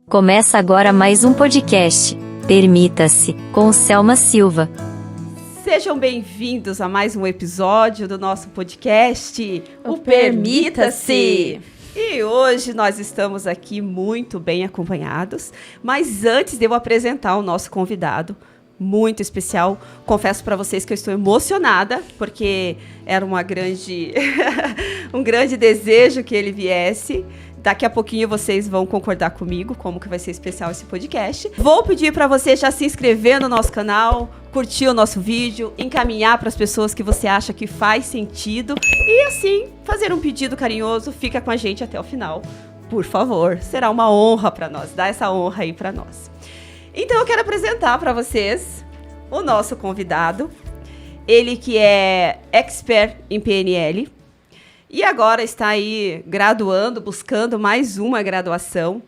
Começa agora mais um podcast, Permita-se, com Selma Silva. Sejam bem-vindos a mais um episódio do nosso podcast, o Permita-se. E hoje nós estamos aqui muito bem acompanhados, mas antes de eu apresentar o nosso convidado, muito especial, confesso para vocês que eu estou emocionada, porque era um grande desejo que ele viesse. Daqui a pouquinho vocês vão concordar comigo como que vai ser especial esse podcast. Vou pedir para você já se inscrever no nosso canal, curtir o nosso vídeo, encaminhar para as pessoas que você acha que faz sentido e assim fazer um pedido carinhoso. Fica com a gente até o final, por favor. Será uma honra para nós, dá essa honra aí para nós. Então eu quero apresentar para vocês o nosso convidado, ele que é expert em PNL, e agora está aí graduando, buscando mais uma graduação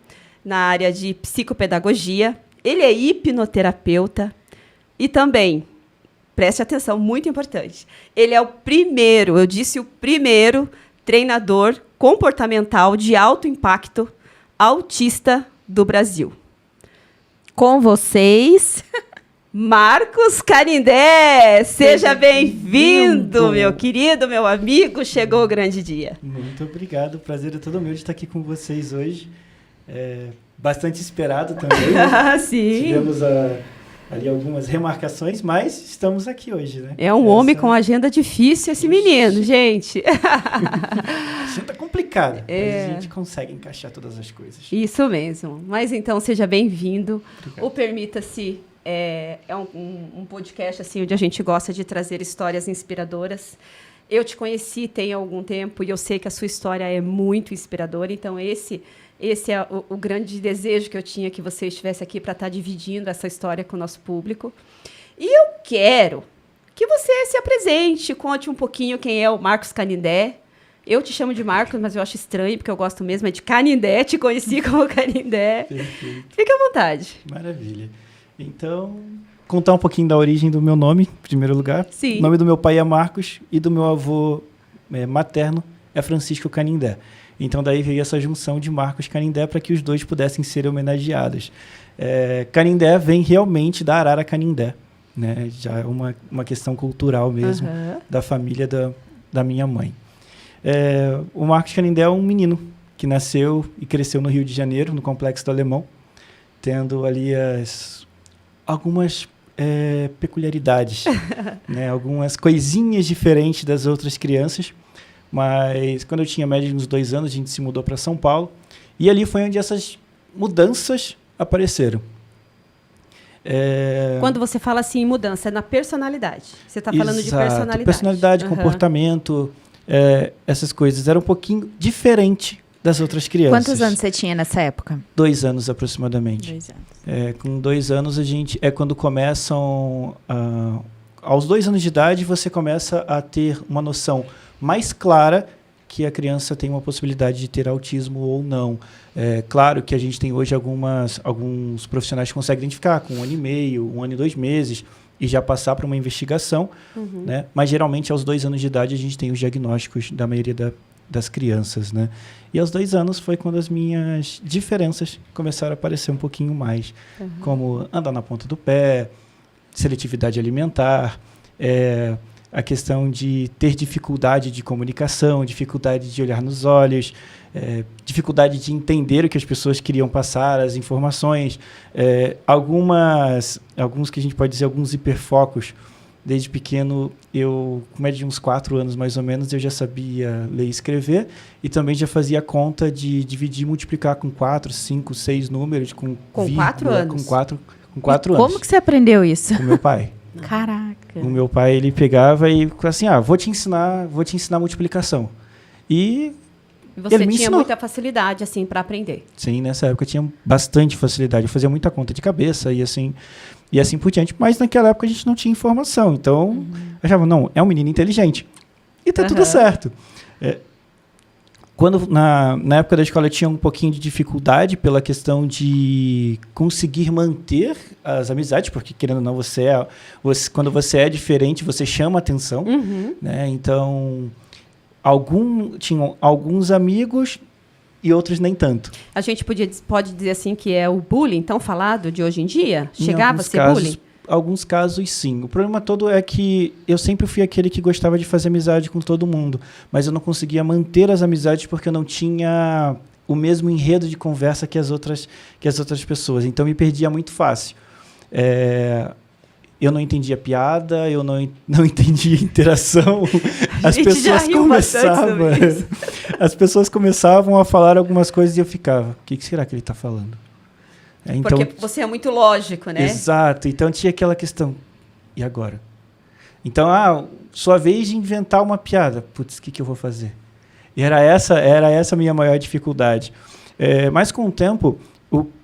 na área de psicopedagogia. Ele é hipnoterapeuta e também, preste atenção, muito importante, ele é o primeiro treinador comportamental de alto impacto autista do Brasil. Com vocês, Marcos Canindé, seja bem-vindo, meu querido, meu amigo, chegou o grande dia. Muito obrigado, o prazer é todo meu de estar aqui com vocês hoje, bastante esperado também, né? Sim. Tivemos ali algumas remarcações, mas estamos aqui hoje, né? É um homem com agenda difícil esse menino, gente. A agenda complicada, mas a gente consegue encaixar todas as coisas. Isso mesmo, mas então seja bem-vindo. Obrigado. O Permita-se é um podcast assim, onde a gente gosta de trazer histórias inspiradoras. Eu te conheci tem algum tempo e eu sei que a sua história é muito inspiradora, então esse é o grande desejo que eu tinha, que você estivesse aqui para estar dividindo essa história com o nosso público. E eu quero que você se apresente, conte um pouquinho quem é o Marcos Canindé. Eu te chamo de Marcos, mas eu acho estranho, porque eu gosto mesmo é de Canindé, te conheci como Canindé. Perfeito. Fique à vontade. Maravilha. Então, contar um pouquinho da origem do meu nome, em primeiro lugar. Sim. O nome do meu pai é Marcos e do meu avô materno é Francisco Canindé. Então, daí veio essa junção de Marcos e Canindé para que os dois pudessem ser homenageados. Canindé vem realmente da Arara Canindé, né? Já é uma questão cultural mesmo, da família da minha mãe. O Marcos Canindé é um menino que nasceu e cresceu no Rio de Janeiro, no Complexo do Alemão, tendo ali algumas peculiaridades, né? Algumas coisinhas diferentes das outras crianças. Mas quando eu tinha média de uns 2 anos, a gente se mudou para São Paulo. E ali foi onde essas mudanças apareceram. Quando você fala assim em mudança, é na personalidade. Você está falando de personalidade. Personalidade, comportamento, essas coisas. Era um pouquinho diferente das outras crianças. Quantos anos você tinha nessa época? 2 anos aproximadamente. 2 anos. Com 2 anos, a gente quando começam... aos 2 anos de idade, você começa a ter uma noção mais clara que a criança tem uma possibilidade de ter autismo ou não. Claro que a gente tem hoje alguns profissionais que conseguem identificar com 1 ano e meio, 1 ano e 2 meses, e já passar para uma investigação, né? Mas geralmente aos 2 anos de idade a gente tem os diagnósticos da maioria das crianças, né? E aos 2 anos foi quando as minhas diferenças começaram a aparecer um pouquinho mais, como andar na ponta do pé, seletividade alimentar, a questão de ter dificuldade de comunicação, dificuldade de olhar nos olhos, dificuldade de entender o que as pessoas queriam passar, as informações, alguns que a gente pode dizer, alguns hiperfocos. Desde pequeno, com média de uns 4 anos mais ou menos, eu já sabia ler e escrever e também já fazia conta de dividir e multiplicar com 4, 5, 6 números, com 4 anos? Com 4 anos. Como que você aprendeu isso? Com meu pai. Caraca. O meu pai, ele pegava e assim, vou te ensinar a multiplicação. E você ele me tinha ensinou. muita facilidade, assim, para aprender. Sim, nessa época eu tinha bastante facilidade. Eu fazia muita conta de cabeça e assim por diante. Mas naquela época a gente não tinha informação. Então, eu achava, não, é um menino inteligente. E tá tudo certo. Quando, na época da escola, eu tinha um pouquinho de dificuldade pela questão de conseguir manter as amizades, porque, querendo ou não, quando você é diferente, você chama atenção. Né? Então, tinham alguns amigos e outros nem tanto. A gente pode dizer assim que é o bullying tão falado de hoje em dia? Em Chegava a alguns ser casos, bullying? Alguns casos, sim. O problema todo é que eu sempre fui aquele que gostava de fazer amizade com todo mundo, mas eu não conseguia manter as amizades porque eu não tinha o mesmo enredo de conversa que as outras pessoas. Então, me perdia muito fácil. Eu não entendia piada, eu não entendia interação. As pessoas começavam a falar algumas coisas e eu ficava, o que será que ele está falando? Então, porque você é muito lógico, né? Exato. Então tinha aquela questão, e agora? Então, sua vez de inventar uma piada. Putz, o que eu vou fazer? E era essa a minha maior dificuldade. Mas com o tempo,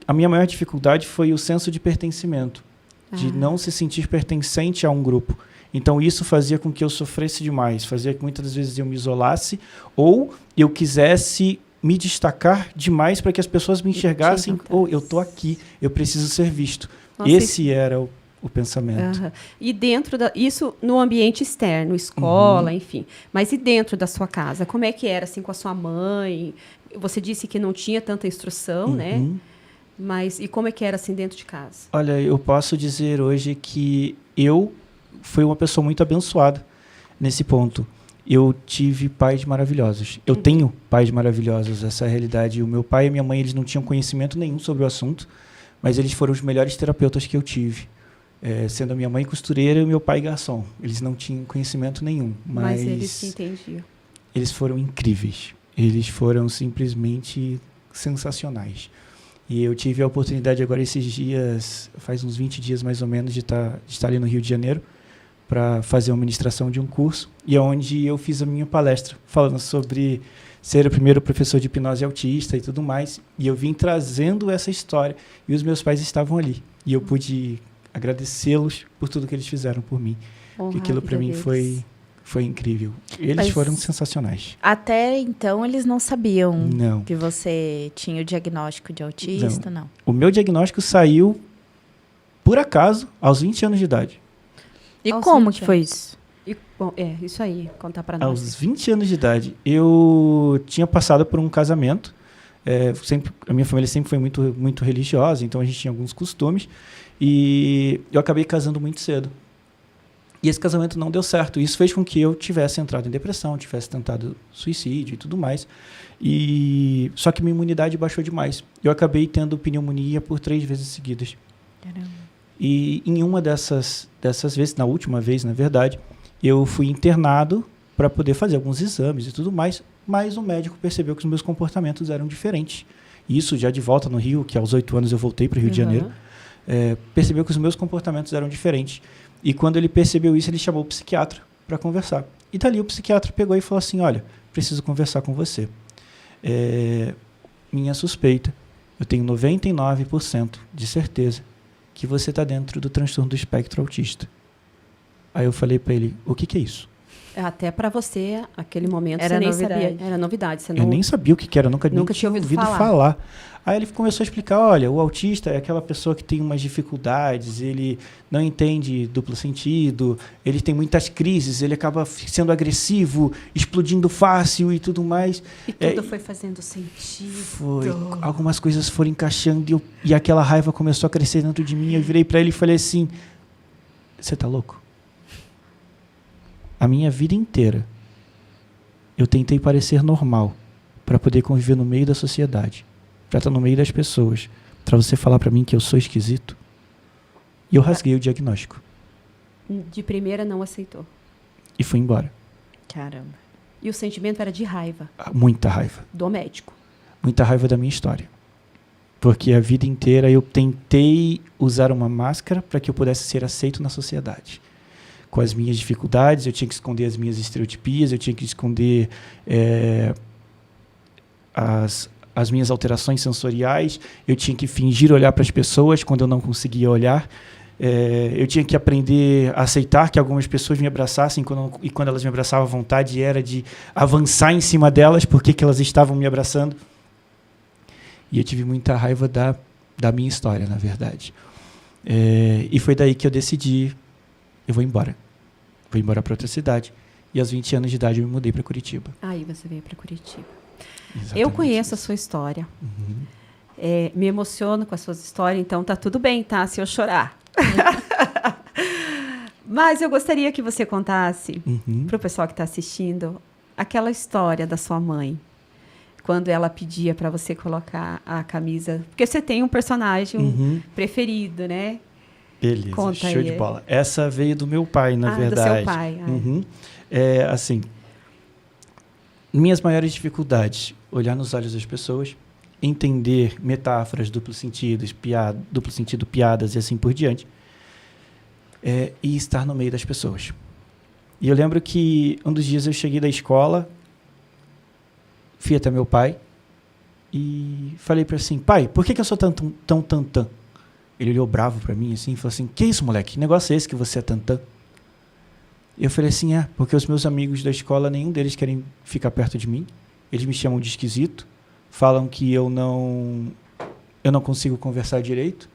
a minha maior dificuldade foi o senso de pertencimento. De não se sentir pertencente a um grupo. Então, isso fazia com que eu sofresse demais. Fazia que muitas vezes eu me isolasse ou eu quisesse me destacar demais para que as pessoas me enxergassem. Eu estou aqui, eu preciso ser visto. Nossa, esse era o pensamento. E dentro isso no ambiente externo, escola, enfim. Mas e dentro da sua casa? Como é que era assim com a sua mãe? Você disse que não tinha tanta instrução, né? Mas e como é que era assim dentro de casa? Olha, eu posso dizer hoje que eu fui uma pessoa muito abençoada nesse ponto. Eu tive pais maravilhosos. Eu tenho pais maravilhosos, essa é a realidade. O meu pai e a minha mãe, eles não tinham conhecimento nenhum sobre o assunto, mas eles foram os melhores terapeutas que eu tive. Sendo a minha mãe costureira e o meu pai garçom. Eles não tinham conhecimento nenhum. Mas eles se entendiam. Eles foram incríveis. Eles foram simplesmente sensacionais. E eu tive a oportunidade agora esses dias, faz uns 20 dias mais ou menos, de estar ali no Rio de Janeiro para fazer uma ministração de um curso, e onde eu fiz a minha palestra, falando sobre ser o primeiro professor de hipnose autista e tudo mais, e eu vim trazendo essa história, e os meus pais estavam ali, e eu pude agradecê-los por tudo que eles fizeram por mim. Que aquilo para mim foi incrível. Eles foram sensacionais. Até então, eles não sabiam que você tinha o diagnóstico de autista, não? O meu diagnóstico saiu, por acaso, aos 20 anos de idade. E como que foi isso? Bom, isso aí, contar para nós. Aos 20 anos de idade, eu tinha passado por um casamento. A minha família sempre foi muito, muito religiosa, então a gente tinha alguns costumes. E eu acabei casando muito cedo. E esse casamento não deu certo. Isso fez com que eu tivesse entrado em depressão, tivesse tentado suicídio e tudo mais. Só que minha imunidade baixou demais. Eu acabei tendo pneumonia por 3 vezes seguidas. Caramba. E em uma dessas vezes, na última vez, na verdade, eu fui internado para poder fazer alguns exames e tudo mais, mas o médico percebeu que os meus comportamentos eram diferentes. Isso já de volta no Rio, que aos 8 anos eu voltei para o Rio de Janeiro, percebeu que os meus comportamentos eram diferentes. E quando ele percebeu isso, ele chamou o psiquiatra para conversar. E dali o psiquiatra pegou e falou assim, olha, preciso conversar com você. Minha suspeita, eu tenho 99% de certeza que você está dentro do transtorno do espectro autista. Aí eu falei para ele, o que é isso? Até para você, naquele momento, era você nem novidade. sabia. Era novidade. Você Eu nem sabia o que era, nunca tinha ouvido falar. Aí ele começou a explicar, olha, o autista é aquela pessoa que tem umas dificuldades, ele não entende duplo sentido, ele tem muitas crises, ele acaba sendo agressivo, explodindo fácil e tudo mais. E tudo foi fazendo sentido. Foi. Algumas coisas foram encaixando e aquela raiva começou a crescer dentro de mim. Eu virei para ele e falei assim, você tá louco? A minha vida inteira, eu tentei parecer normal para poder conviver no meio da sociedade, para estar no meio das pessoas, para você falar para mim que eu sou esquisito. E eu rasguei o diagnóstico. De primeira não aceitou. E fui embora. Caramba. E o sentimento era de raiva. Muita raiva. Do médico. Muita raiva da minha história. Porque a vida inteira eu tentei usar uma máscara para que eu pudesse ser aceito na sociedade. Com as minhas dificuldades, eu tinha que esconder as minhas estereotipias, eu tinha que esconder as minhas alterações sensoriais, eu tinha que fingir olhar para as pessoas quando eu não conseguia olhar, eu tinha que aprender a aceitar que algumas pessoas me abraçassem e quando elas me abraçavam, a vontade era de avançar em cima delas porque que elas estavam me abraçando. E eu tive muita raiva da minha história, na verdade. E foi daí que eu decidi, eu vou embora. Vou embora para outra cidade. E aos 20 anos de idade eu me mudei para Curitiba. Aí você veio para Curitiba. Exatamente. Eu conheço a sua história. Me emociono com as suas histórias, então tá tudo bem, tá? Se eu chorar. Mas eu gostaria que você contasse para o pessoal que está assistindo aquela história da sua mãe, quando ela pedia para você colocar a camisa. Porque você tem um personagem preferido, né? Beleza, conta show aí. de bola. Essa veio do meu pai, na verdade. Do seu pai. Assim, minhas maiores dificuldades, olhar nos olhos das pessoas, entender metáforas, duplo sentido, piadas e assim por diante, e estar no meio das pessoas. E eu lembro que um dos dias eu cheguei da escola, fui até meu pai e falei para ele assim, pai, por que eu sou tão? Ele olhou bravo para mim assim e falou assim, que isso, moleque? Que negócio é esse que você é tantã? E eu falei assim, porque os meus amigos da escola, nenhum deles querem ficar perto de mim. Eles me chamam de esquisito, falam que eu não consigo conversar direito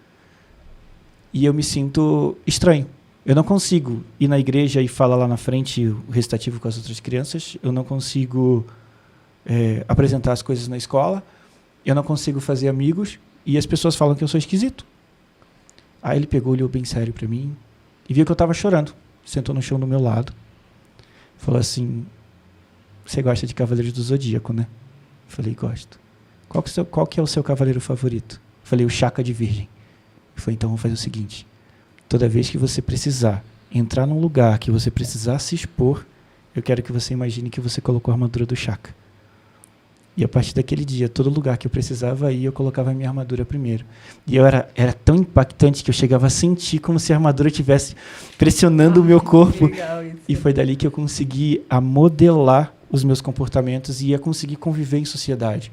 e eu me sinto estranho. Eu não consigo ir na igreja e falar lá na frente o recitativo com as outras crianças, eu não consigo apresentar as coisas na escola, eu não consigo fazer amigos e as pessoas falam que eu sou esquisito. Aí ele pegou, olhou bem sério para mim e viu que eu estava chorando. Sentou no chão do meu lado. Falou assim, você gosta de Cavaleiros do Zodíaco, né? Eu falei, gosto. Qual que é o seu cavaleiro favorito? Eu falei, o Chaka de Virgem. Ele falou, então vamos fazer o seguinte. Toda vez que você precisar entrar num lugar, que você precisar se expor, eu quero que você imagine que você colocou a armadura do Chaka. E a partir daquele dia, todo lugar que eu precisava ir, eu colocava a minha armadura primeiro. E eu era tão impactante que eu chegava a sentir como se a armadura estivesse pressionando o meu corpo. Legal isso. E foi dali que eu consegui modelar os meus comportamentos e ia conseguir conviver em sociedade.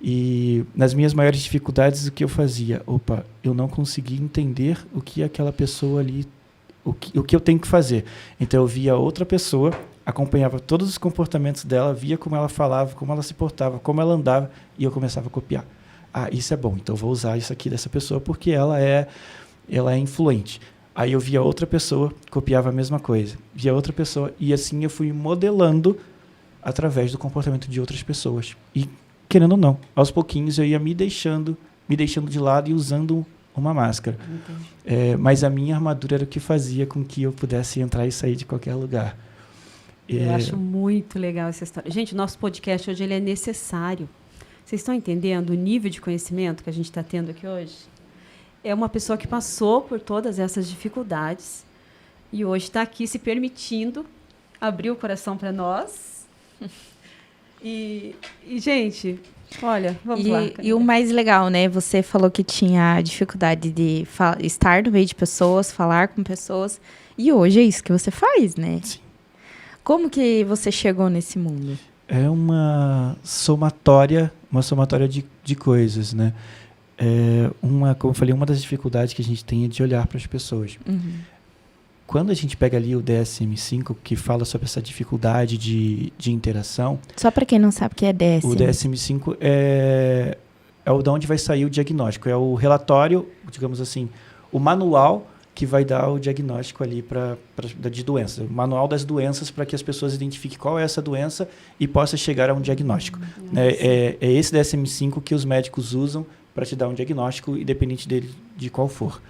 E nas minhas maiores dificuldades, o que eu fazia? Eu não conseguia entender o que aquela pessoa ali, o que eu tenho que fazer. Então eu via outra pessoa, acompanhava todos os comportamentos dela, via como ela falava, como ela se portava, como ela andava, e eu começava a copiar. Isso é bom, então eu vou usar isso aqui dessa pessoa porque ela é influente. Aí eu via outra pessoa, copiava a mesma coisa. Via outra pessoa, e assim eu fui modelando através do comportamento de outras pessoas. E, querendo ou não, aos pouquinhos eu ia me deixando de lado e usando uma máscara. Mas a minha armadura era o que fazia com que eu pudesse entrar e sair de qualquer lugar. Eu acho muito legal essa história. Gente, o nosso podcast hoje ele é necessário. Vocês estão entendendo o nível de conhecimento que a gente está tendo aqui hoje? É uma pessoa que passou por todas essas dificuldades e hoje está aqui se permitindo abrir o coração para nós. E, gente, olha, vamos lá. E o mais legal, né? Você falou que tinha dificuldade de estar no meio de pessoas, falar com pessoas. E hoje é isso que você faz, né? Sim. Como que você chegou nesse mundo? É uma somatória de coisas, né? Como eu falei, uma das dificuldades que a gente tem é de olhar para as pessoas. Quando a gente pega ali o DSM-5, que fala sobre essa dificuldade de interação... Só para quem não sabe o que é DSM. O DSM-5 é de onde vai sair o diagnóstico. É o relatório, digamos assim, o manual que vai dar o diagnóstico ali de doença. O manual das doenças para que as pessoas identifiquem qual é essa doença e possa chegar a um diagnóstico. É esse DSM-5 que os médicos usam para te dar um diagnóstico, independente de qual for.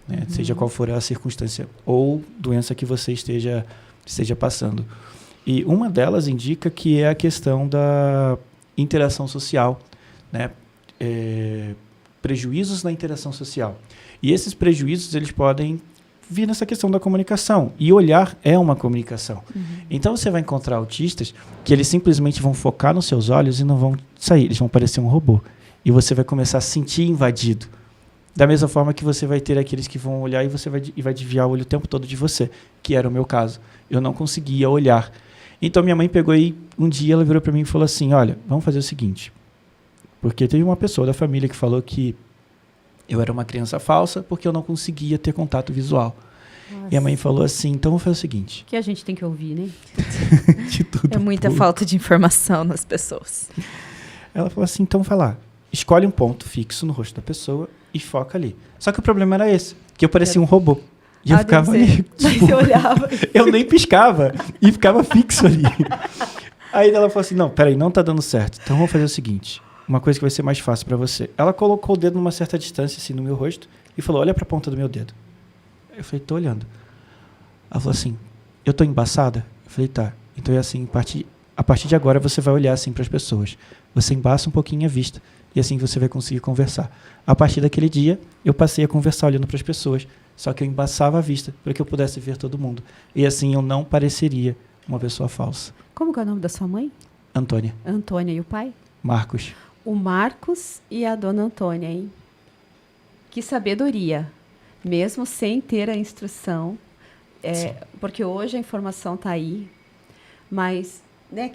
Né? Seja qual for a circunstância ou doença que você esteja passando. E uma delas indica que é a questão da interação social, né? Prejuízos na interação social. E esses prejuízos eles podem vir nessa questão da comunicação. E olhar é uma comunicação. Então você vai encontrar autistas que eles simplesmente vão focar nos seus olhos e não vão sair. Eles vão parecer um robô. E você vai começar a se sentir invadido. Da mesma forma que você vai ter aqueles que vão olhar e vai desviar o olho o tempo todo de você, que era o meu caso. Eu não conseguia olhar. Então minha mãe pegou e um dia ela virou para mim e falou assim, olha, vamos fazer o seguinte. Porque teve uma pessoa da família que falou que eu era uma criança falsa porque eu não conseguia ter contato visual. Nossa. E a mãe falou assim, então vamos fazer o seguinte. Que a gente tem que ouvir, né? De tudo é muita falta de informação nas pessoas. Ela falou assim, então vai lá, escolhe um ponto fixo no rosto da pessoa e foca ali. Só que o problema era esse, que eu parecia um robô. E eu ficava ali, tipo, você olhava. Eu nem piscava e ficava fixo ali. Aí ela falou assim, não, peraí, não tá dando certo. Então vamos fazer o seguinte, uma coisa que vai ser mais fácil pra você. Ela colocou o dedo numa certa distância, assim, no meu rosto, e falou, olha pra ponta do meu dedo. Eu falei, tô olhando. Ela falou assim, eu tô embaçada? Eu falei, tá. Então é assim, a partir de agora você vai olhar assim pras pessoas. Você embaça um pouquinho a vista, e assim você vai conseguir conversar. A partir daquele dia, eu passei a conversar olhando pras pessoas, só que eu embaçava a vista, para que eu pudesse ver todo mundo. E assim eu não pareceria uma pessoa falsa. Como que é o nome da sua mãe? Antônia. Antônia. E o pai? Marcos. O Marcos e a dona Antônia, hein? Que sabedoria. Mesmo sem ter a instrução. Porque hoje a informação está aí. Mas, né,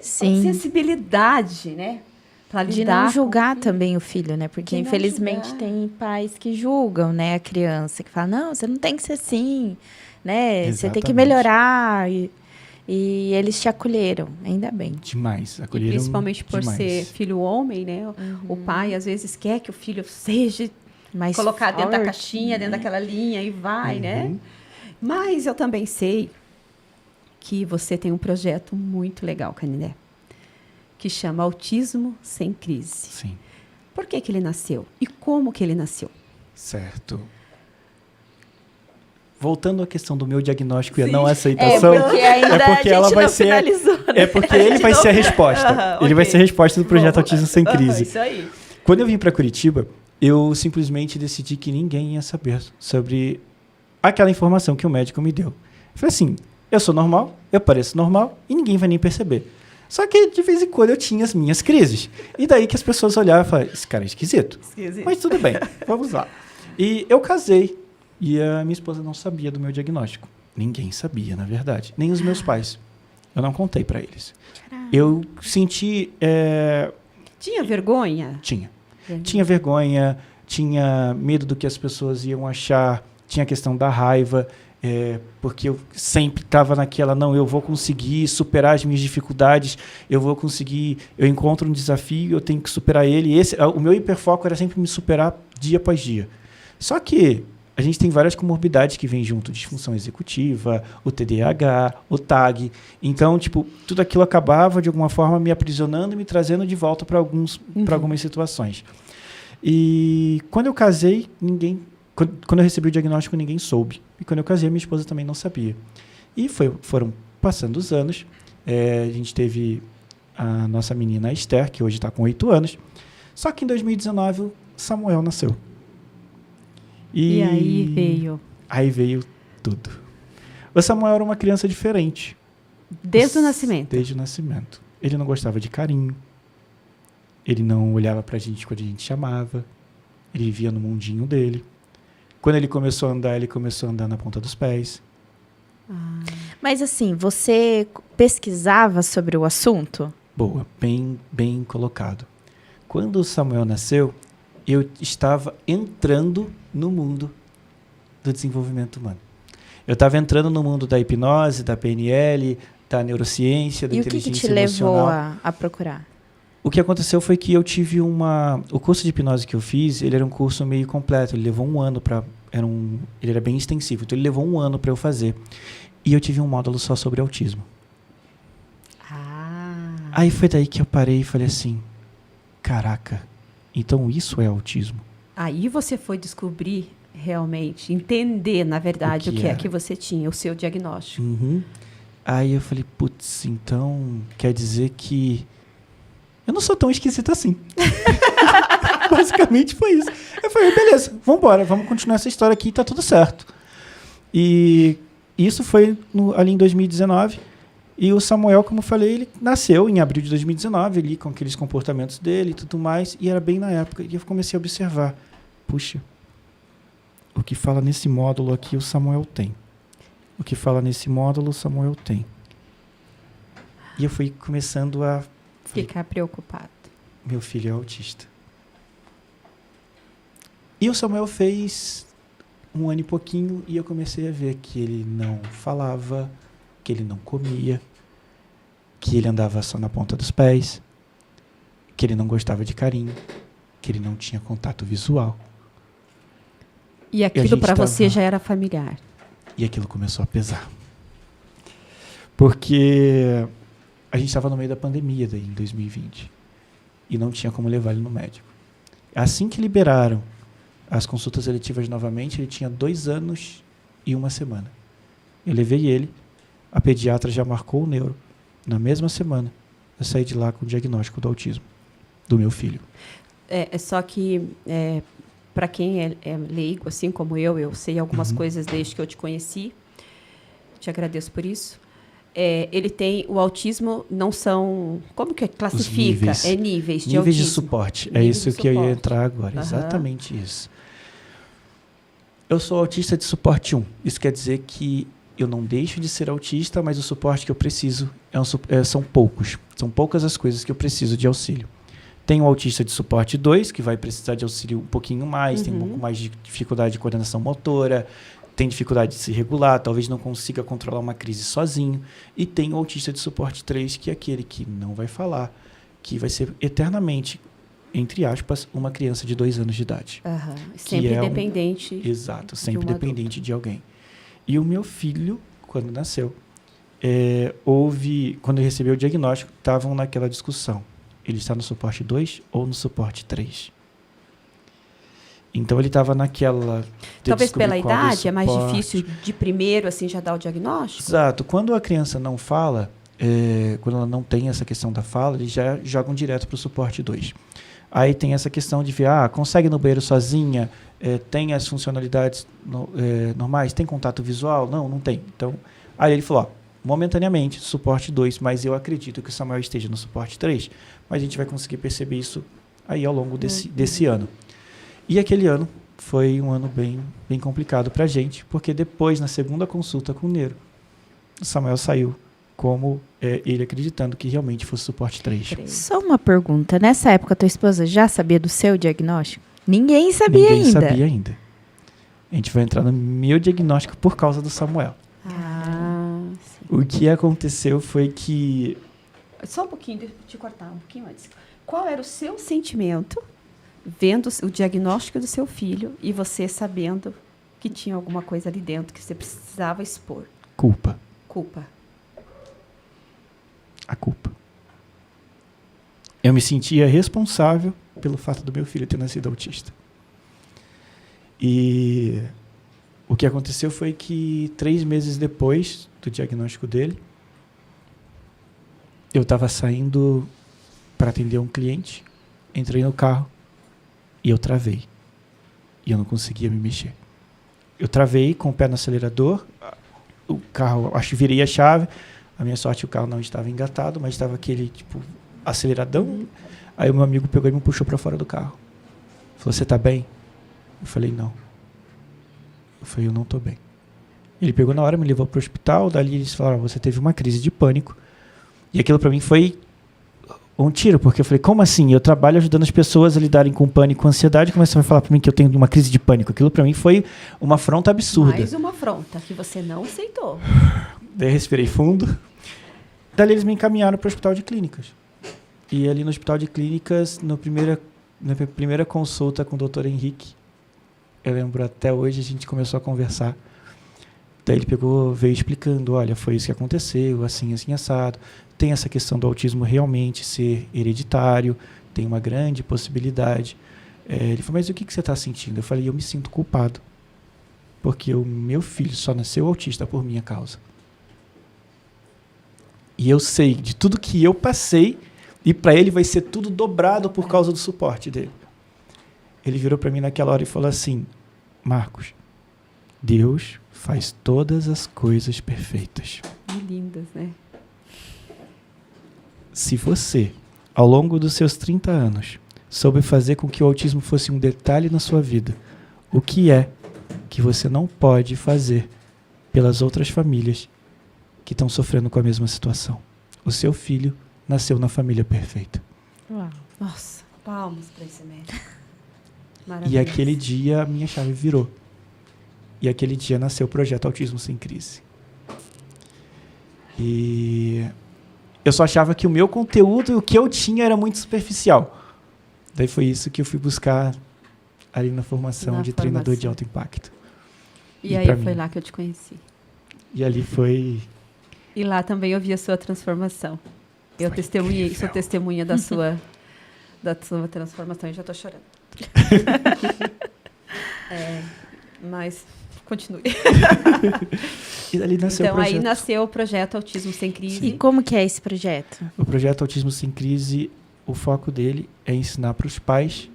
Sim. sensibilidade, né? Pra De lidar não julgar com o filho. também o filho, né? Porque, De não infelizmente, julgar. tem pais que julgam, né, a criança. Que falam, não, você não tem que ser assim, né? Você tem que Exatamente. melhorar. E eles te acolheram, ainda bem. Demais. E Acolheram principalmente por demais. ser filho homem, né? O pai, às vezes, quer que o filho seja Mas colocado dentro da forte, caixinha, dentro daquela linha e vai, né? Uhum. Mas eu também sei que você tem um projeto muito legal, Canindé, que chama Autismo Sem Crise. Sim, Por que ele nasceu? E como que ele nasceu? certo. Voltando à questão do meu diagnóstico e a não aceitação, porque ainda é porque a ela gente vai não ser, finalizou, né? é porque A gente ele vai não- ser a resposta. Aham, Ele vai ok. ser a resposta do projeto Bom, Autismo Sem Crise. Isso aí. Quando eu vim para Curitiba, eu simplesmente decidi que ninguém ia saber sobre aquela informação que o médico me deu. Eu falei assim, eu sou normal, eu pareço normal e ninguém vai nem perceber. Só que de vez em quando eu tinha as minhas crises. E daí que as pessoas olhavam e falavam, esse cara é esquisito. Mas tudo bem, vamos lá. E eu casei e a minha esposa não sabia do meu diagnóstico. Ninguém sabia, na verdade. Nem os meus pais. Eu não contei para eles. Eu senti... Tinha vergonha? Tinha vergonha, tinha medo do que as pessoas iam achar, tinha a questão da raiva, porque eu sempre estava naquela, não, eu vou conseguir superar as minhas dificuldades, eu encontro um desafio, eu tenho que superar ele. O meu hiperfoco era sempre me superar dia após dia. Só que a gente tem várias comorbidades que vêm junto, disfunção executiva, o TDAH, o TAG. Então, tipo, tudo aquilo acabava, de alguma forma, me aprisionando e me trazendo de volta para algumas situações. E quando eu casei, quando eu recebi o diagnóstico, ninguém soube. E quando eu casei, minha esposa também não sabia. E foram passando os anos. A gente teve a nossa menina Esther, que hoje está com 8 anos. Só que em 2019, o Samuel nasceu. E aí veio tudo. O Samuel era uma criança diferente. desde o nascimento. Desde o nascimento. Ele não gostava de carinho. Ele não olhava pra gente quando a gente chamava. Ele vivia no mundinho dele. Quando ele começou a andar na ponta dos pés. Mas assim, você pesquisava sobre o assunto? Boa, bem colocado. Quando o Samuel nasceu, eu estava entrando no mundo do desenvolvimento humano. Eu estava entrando no mundo da hipnose, da PNL, da neurociência, da E o que inteligência te levou emocional. a procurar? O que aconteceu foi que eu tive o curso de hipnose que eu fiz, ele era um curso meio completo, ele levou um ano ele era bem extensivo, então ele levou um ano para eu fazer. E eu tive um módulo só sobre autismo. Aí foi daí que eu parei e falei assim, caraca, então isso é autismo? Aí você foi descobrir realmente, entender, na verdade, o que é era. que você tinha, o seu diagnóstico. Uhum. Aí eu falei, putz, então quer dizer que eu não sou tão esquisita assim. Basicamente foi isso. Eu falei, beleza, vamos continuar essa história aqui, tá tudo certo. E isso foi ali em 2019. E o Samuel, como eu falei, ele nasceu em abril de 2019, ali com aqueles comportamentos dele e tudo mais. E era bem na época. E eu comecei a observar. Puxa, o que fala nesse módulo aqui, o Samuel tem. O que fala nesse módulo, o Samuel tem. E eu fui começando a... Ficar preocupado. Meu filho é autista. E o Samuel fez 1 ano e pouquinho e eu comecei a ver que ele não falava, que ele não comia, que ele andava só na ponta dos pés, que ele não gostava de carinho, que ele não tinha contato visual. E aquilo gente para você tava- já era familiar. E aquilo começou a pesar. Porque a gente estava no meio da pandemia daí, em 2020. E não tinha como levar ele no médico. Assim que liberaram as consultas eletivas novamente, ele tinha 2 anos e 1 semana. Eu levei ele, a pediatra já marcou o neuro. Na mesma semana, eu saí de lá com o diagnóstico do autismo do meu filho. Só que, para quem é leigo, assim como eu sei algumas coisas desde que eu te conheci. Te agradeço por isso. Ele tem o autismo, não são... Como que classifica? Níveis. Níveis de níveis autismo. de suporte. Níveis isso de que eu ia suporte. entrar agora. Exatamente isso. Eu sou autista de suporte 1. Isso quer dizer que eu não deixo de ser autista, mas o suporte que eu preciso são poucos. São poucas as coisas que eu preciso de auxílio. Tem o autista de suporte 2, que vai precisar de auxílio um pouquinho mais, tem um pouco mais de dificuldade de coordenação motora, tem dificuldade de se regular, talvez não consiga controlar uma crise sozinho. E tem o autista de suporte 3, que é aquele que não vai falar, que vai ser eternamente, entre aspas, uma criança de 2 anos de idade. Sempre dependente. Exato, sempre de um dependente de alguém. E o meu filho, quando nasceu, quando ele recebeu o diagnóstico, estavam naquela discussão. Ele está no suporte 2 ou no suporte 3? Então ele estava naquela... Talvez pela idade é mais difícil de primeiro assim já dar o diagnóstico? Exato. Quando a criança não fala, quando ela não tem essa questão da fala, eles já jogam direto para o suporte 2. Aí tem essa questão de ver, consegue ir no banheiro sozinha, tem as funcionalidades normais, tem contato visual? Não tem. Então, aí ele falou, momentaneamente, suporte 2, mas eu acredito que o Samuel esteja no suporte 3, mas a gente vai conseguir perceber isso aí ao longo desse ano. E aquele ano foi um ano bem, bem complicado para a gente, porque depois, na segunda consulta com o neuro, o Samuel saiu como ele acreditando que realmente fosse suporte 3. Só uma pergunta. Nessa época, tua esposa já sabia do seu diagnóstico? Ninguém sabia ainda. Ninguém sabia ainda. A gente vai entrar no meu diagnóstico por causa do Samuel. Sim. O que aconteceu foi que... Só um pouquinho, deixa eu te cortar um pouquinho antes. Qual era o seu sentimento vendo o diagnóstico do seu filho e você sabendo que tinha alguma coisa ali dentro que você precisava expor? Culpa. A culpa. Eu me sentia responsável pelo fato do meu filho ter nascido autista. E o que aconteceu foi que 3 meses depois do diagnóstico dele, eu estava saindo para atender um cliente, entrei no carro e eu travei. E eu não conseguia me mexer. Eu travei com o pé no acelerador, o carro, acho que virei a chave, a minha sorte o carro não estava engatado, mas estava aquele aceleradão. Aí o meu amigo pegou e me puxou para fora do carro. Falou, você tá bem? Eu falei, não. Eu falei, eu não tô bem. Ele pegou na hora, me levou para o hospital, dali eles falaram, você teve uma crise de pânico. E aquilo para mim foi um tiro, porque eu falei, como assim? Eu trabalho ajudando as pessoas a lidarem com pânico, com ansiedade, como você vai falar para mim que eu tenho uma crise de pânico? Aquilo para mim foi uma afronta absurda. Mais uma afronta que você não aceitou. Daí eu respirei fundo. Dali eles me encaminharam para o hospital de clínicas. E ali no hospital de clínicas, na primeira consulta com o Dr. Henrique, eu lembro até hoje, a gente começou a conversar. Daí ele veio explicando, olha, foi isso que aconteceu, assim, assado. Tem essa questão do autismo realmente ser hereditário, tem uma grande possibilidade. Ele falou, mas o que você está sentindo? Eu falei, eu me sinto culpado, porque o meu filho só nasceu autista por minha causa. E eu sei de tudo que eu passei, e para ele vai ser tudo dobrado por causa do suporte dele. Ele virou para mim naquela hora e falou assim, Marcos, Deus faz todas as coisas perfeitas. Lindas, né? Se você, ao longo dos seus 30 anos, soube fazer com que o autismo fosse um detalhe na sua vida, o que é que você não pode fazer pelas outras famílias que estão sofrendo com a mesma situação? O seu filho nasceu na família perfeita. Uau. Nossa, palmas para esse médico. E aquele dia a minha chave virou. E aquele dia nasceu o projeto Autismo Sem Crise. E eu só achava que o meu conteúdo e o que eu tinha era muito superficial. Daí foi isso que eu fui buscar ali na formação de treinador de alto impacto. E aí foi lá que eu te conheci. E ali foi... E lá também eu vi a sua transformação. Eu sou testemunha da sua transformação e já estou chorando. Mas continue. E ali nasceu Então, o projeto. aí nasceu o projeto Autismo Sem Crise. E como que é esse projeto? O projeto Autismo Sem Crise, o foco dele é ensinar para os pais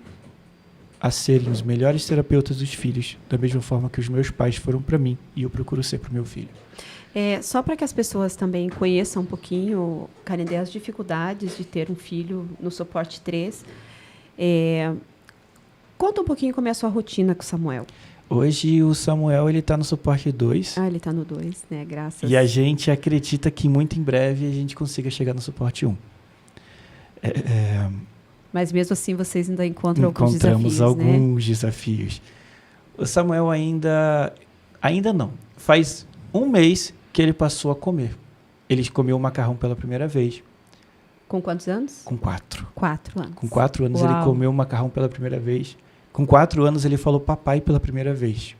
a serem os melhores terapeutas dos filhos, da mesma forma que os meus pais foram para mim e eu procuro ser para o meu filho. Só para que as pessoas também conheçam um pouquinho, Canindé, as dificuldades de ter um filho no suporte 3. Conta um pouquinho como é a sua rotina com o Samuel. Hoje o Samuel ele está no suporte 2. Ele está no 2, né? Graças. E a gente acredita que muito em breve a gente consiga chegar no suporte 1. Mas mesmo assim vocês ainda encontram alguns desafios, Encontramos alguns desafios. O Samuel ainda não. Faz um mês que ele passou a comer. Ele comeu o macarrão pela primeira vez. Com quantos anos? Com 4. 4 anos. Com 4 anos Uau. ele comeu o macarrão pela primeira vez. Com 4 anos ele falou papai pela primeira vez.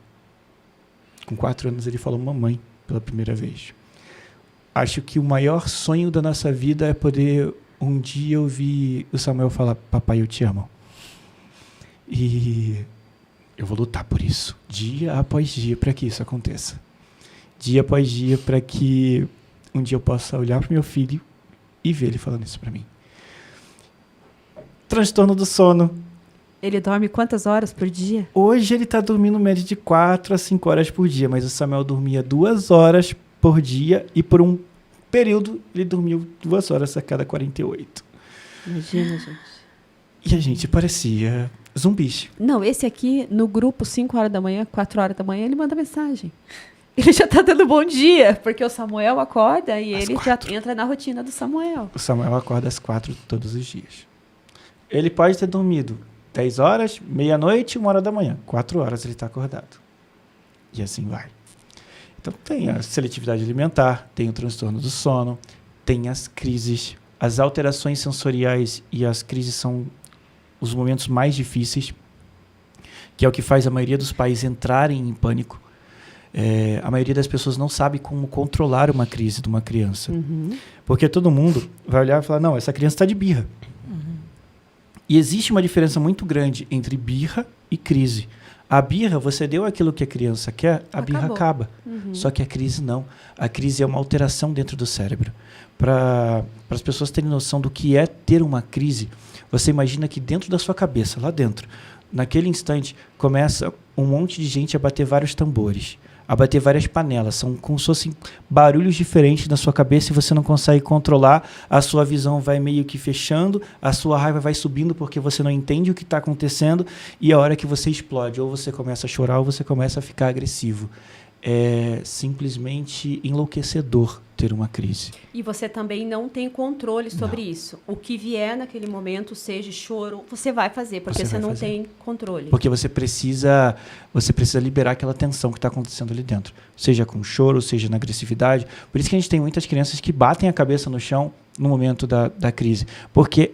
Com 4 anos ele falou mamãe pela primeira vez. Acho que o maior sonho da nossa vida é poder um dia ouvir o Samuel falar papai eu te amo. E eu vou lutar por isso, dia após dia, para que isso aconteça. Dia após dia, para que um dia eu possa olhar para o meu filho e ver ele falando isso para mim. Transtorno do sono. Ele dorme quantas horas por dia? Hoje ele está dormindo média de 4 a 5 horas por dia, mas o Samuel dormia 2 horas por dia e por um período ele dormiu 2 horas a cada 48. Imagina, gente. E a gente parecia zumbis. Não, esse aqui, no grupo, 5 horas da manhã, 4 horas da manhã, ele manda mensagem. Ele já está dando bom dia, porque o Samuel acorda e Às ele 4. já entra na rotina do Samuel. O Samuel acorda às 4 todos os dias. Ele pode ter dormido 10 horas, meia-noite, 1 hora da manhã. 4 horas ele está acordado. E assim vai. Então tem a seletividade alimentar, tem o transtorno do sono, tem as crises, as alterações sensoriais, e as crises são os momentos mais difíceis, que é o que faz a maioria dos pais entrarem em pânico. A maioria das pessoas não sabe como controlar uma crise de uma criança. Uhum. Porque todo mundo vai olhar e falar, não, essa criança está de birra. E existe uma diferença muito grande entre birra e crise. A birra, você deu aquilo que a criança quer, a birra acaba. Uhum. Só que a crise não. A crise é uma alteração dentro do cérebro. Para as pessoas terem noção do que é ter uma crise, você imagina que dentro da sua cabeça, lá dentro, naquele instante, começa um monte de gente a bater vários tambores, a bater várias panelas. São como se fossem barulhos diferentes na sua cabeça e você não consegue controlar. A sua visão vai meio que fechando, a sua raiva vai subindo porque você não entende o que está acontecendo, e a hora que você explode, ou você começa a chorar ou você começa a ficar agressivo. É simplesmente enlouquecedor ter uma crise. E você também não tem controle sobre isso. O que vier naquele momento, seja choro, você vai fazer, porque você não tem controle. Porque você precisa liberar aquela tensão que está acontecendo ali dentro. Seja com choro, seja na agressividade. Por isso que a gente tem muitas crianças que batem a cabeça no chão no momento da crise. Porque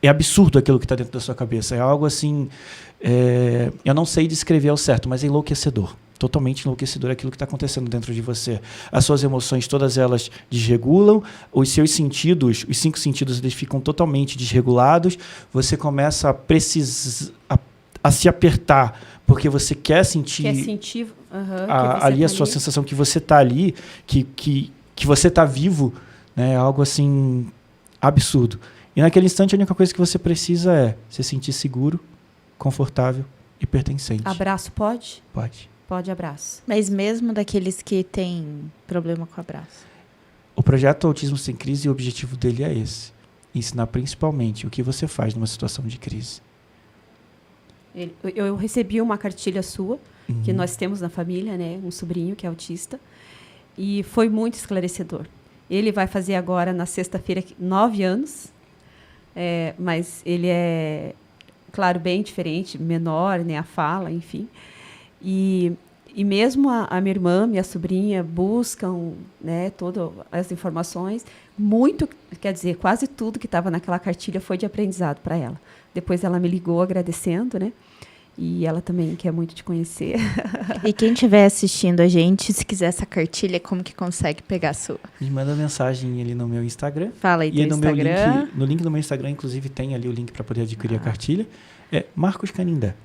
é absurdo aquilo que está dentro da sua cabeça. É algo assim... eu não sei descrever ao certo, mas é enlouquecedor. Totalmente enlouquecedor aquilo que está acontecendo dentro de você. As suas emoções, todas elas desregulam, os seus sentidos, os 5 sentidos, eles ficam totalmente desregulados, você começa a se apertar, porque você quer sentir, ali a sua sensação que você está ali, que você está vivo, né? É algo assim absurdo. E naquele instante a única coisa que você precisa é se sentir seguro, confortável e pertencente. Abraço pode? Pode. Pode abraço. Mas mesmo daqueles que têm problema com abraço? O projeto Autismo Sem Crise, o objetivo dele é esse. Ensinar principalmente o que você faz numa situação de crise. Eu recebi uma cartilha sua, que Uhum. nós temos na família, né? Um sobrinho que é autista. E foi muito esclarecedor. Ele vai fazer agora, na sexta-feira, 9 anos. Mas ele é, claro, bem diferente, menor, né? A fala, enfim. E mesmo a minha irmã, minha sobrinha, buscam, né, todas as informações. Muito, quer dizer, quase tudo que estava naquela cartilha foi de aprendizado para ela. Depois ela me ligou agradecendo, né? E ela também quer muito te conhecer. E quem estiver assistindo a gente, se quiser essa cartilha, como que consegue pegar a sua? Me manda mensagem ali no meu Instagram. Fala aí E aí do no meu Instagram. link, no link do meu Instagram, inclusive, tem ali o link para poder adquirir a cartilha. É Marcos Canindé.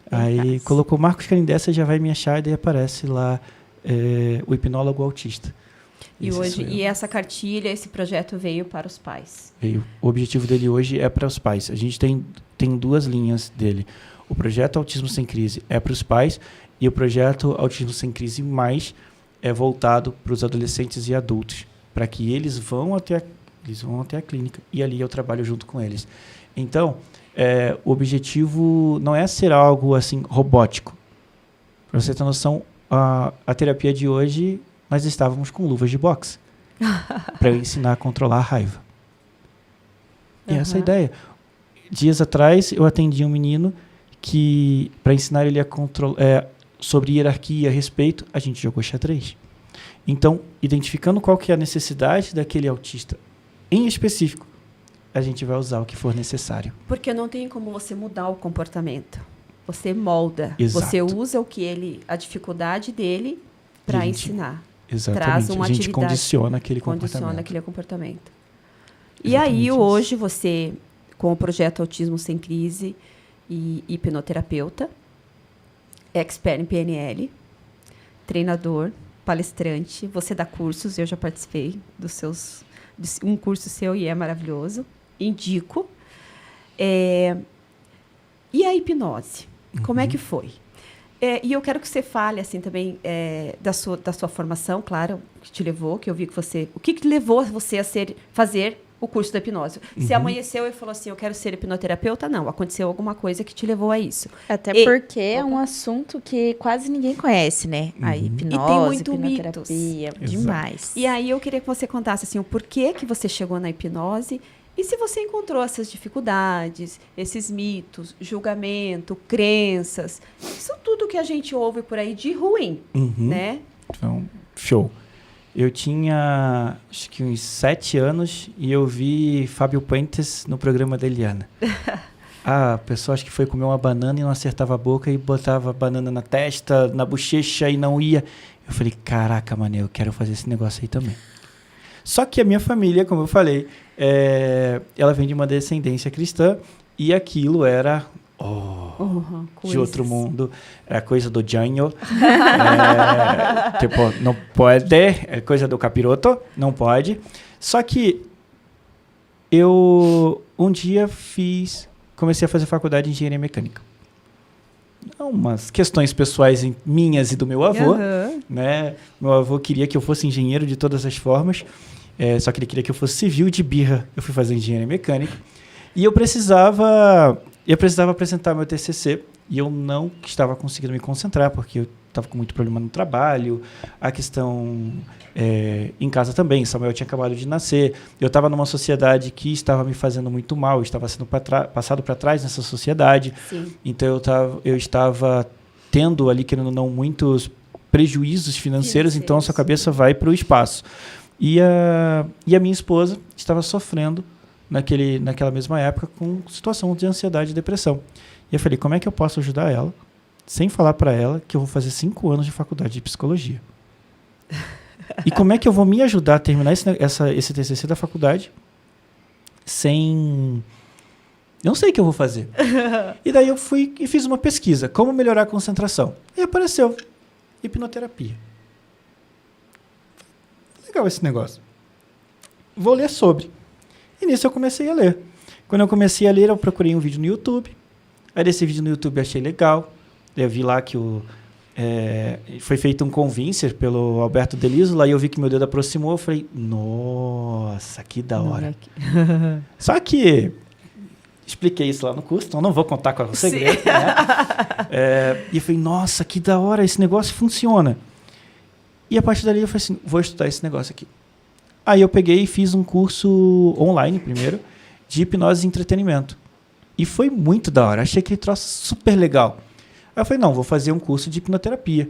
Aí colocou Marcos Canindé, você já vai me achar e daí aparece lá o hipnólogo autista. E essa cartilha, esse projeto veio para os pais. O objetivo dele hoje é para os pais. A gente tem duas linhas dele. O projeto Autismo Sem Crise é para os pais e o projeto Autismo Sem Crise Mais é voltado para os adolescentes e adultos, para que eles vão até a clínica e ali eu trabalho junto com eles. Então, o objetivo não é ser algo assim robótico. Para você ter noção, a terapia de hoje, nós estávamos com luvas de boxe para eu ensinar a controlar a raiva. E essa é a ideia. Dias atrás, eu atendi um menino que, para ensinar ele a controlar sobre hierarquia, respeito, a gente jogou xadrez. Então, identificando qual que é a necessidade daquele autista em específico, a gente vai usar o que for necessário. Porque não tem como você mudar o comportamento. Você molda. Exato. Você usa a dificuldade dele para ensinar. Exatamente. Traz uma a gente atividade, condiciona aquele comportamento. E Exatamente aí, isso. hoje, você, com o projeto Autismo Sem Crise e hipnoterapeuta, expert em PNL, treinador, palestrante, você dá cursos, eu já participei de um curso seu e é maravilhoso, indico. E a hipnose, como é que foi? E eu quero que você fale assim também da sua formação, claro, que te levou, que eu vi que você... O que levou você a fazer o curso da hipnose? Você amanheceu e falou assim, eu quero ser hipnoterapeuta? Não, aconteceu alguma coisa que te levou a isso. Até porque é um assunto que quase ninguém conhece, né? A hipnose, E tem muito hipnoterapia, demais. E aí eu queria que você contasse assim, o porquê que você chegou na hipnose e se você encontrou essas dificuldades, esses mitos, julgamento, crenças, isso tudo que a gente ouve por aí de ruim, né? Então, show. Eu tinha, acho que uns 7 anos e eu vi Fábio Puentes no programa da Eliana. A pessoa acho que foi comer uma banana e não acertava a boca e botava a banana na testa, na bochecha e não ia. Eu falei, caraca, mano, eu quero fazer esse negócio aí também. Só que a minha família, como eu falei, ela vem de uma descendência cristã e aquilo era de outro mundo, é coisa do Janho, tipo, não pode, é coisa do capiroto, não pode. Só que eu um dia comecei a fazer faculdade de engenharia mecânica. Umas questões pessoais minhas e do meu avô, né? Meu avô queria que eu fosse engenheiro de todas as formas, só que ele queria que eu fosse civil de birra. Eu fui fazer engenharia mecânica e eu precisava apresentar meu TCC e eu não estava conseguindo me concentrar porque eu estava com muito problema no trabalho, a questão em casa também. Samuel tinha acabado de nascer, eu estava numa sociedade que estava me fazendo muito mal, eu estava sendo passado para trás nessa sociedade. Sim. Então eu estava tendo ali, querendo ou não, muitos prejuízos financeiros, então a sua cabeça vai para o espaço. E a minha esposa estava sofrendo naquela mesma época com situação de ansiedade e depressão. E eu falei, como é que eu posso ajudar ela sem falar para ela que eu vou fazer 5 anos de faculdade de psicologia? E como é que eu vou me ajudar a terminar esse TCC da faculdade sem... Eu não sei o que eu vou fazer. E daí eu fui e fiz uma pesquisa, como melhorar a concentração. E apareceu hipnoterapia. Legal esse negócio. Vou ler sobre. E nisso eu comecei a ler. Quando eu comecei a ler, eu procurei um vídeo no YouTube. Aí desse vídeo no YouTube eu achei legal. Eu vi lá que foi feito um convincer pelo Alberto Delisola, e eu vi que meu dedo aproximou. Eu falei, nossa, que da hora. Só que expliquei isso lá no curso, então não vou contar qual é o segredo. Né? E eu falei, nossa, que da hora, esse negócio funciona. E a partir dali eu falei assim, vou estudar esse negócio aqui. Aí eu peguei e fiz um curso online primeiro, de hipnose e entretenimento. E foi muito da hora, achei aquele troço super legal. Aí eu falei, não, vou fazer um curso de hipnoterapia.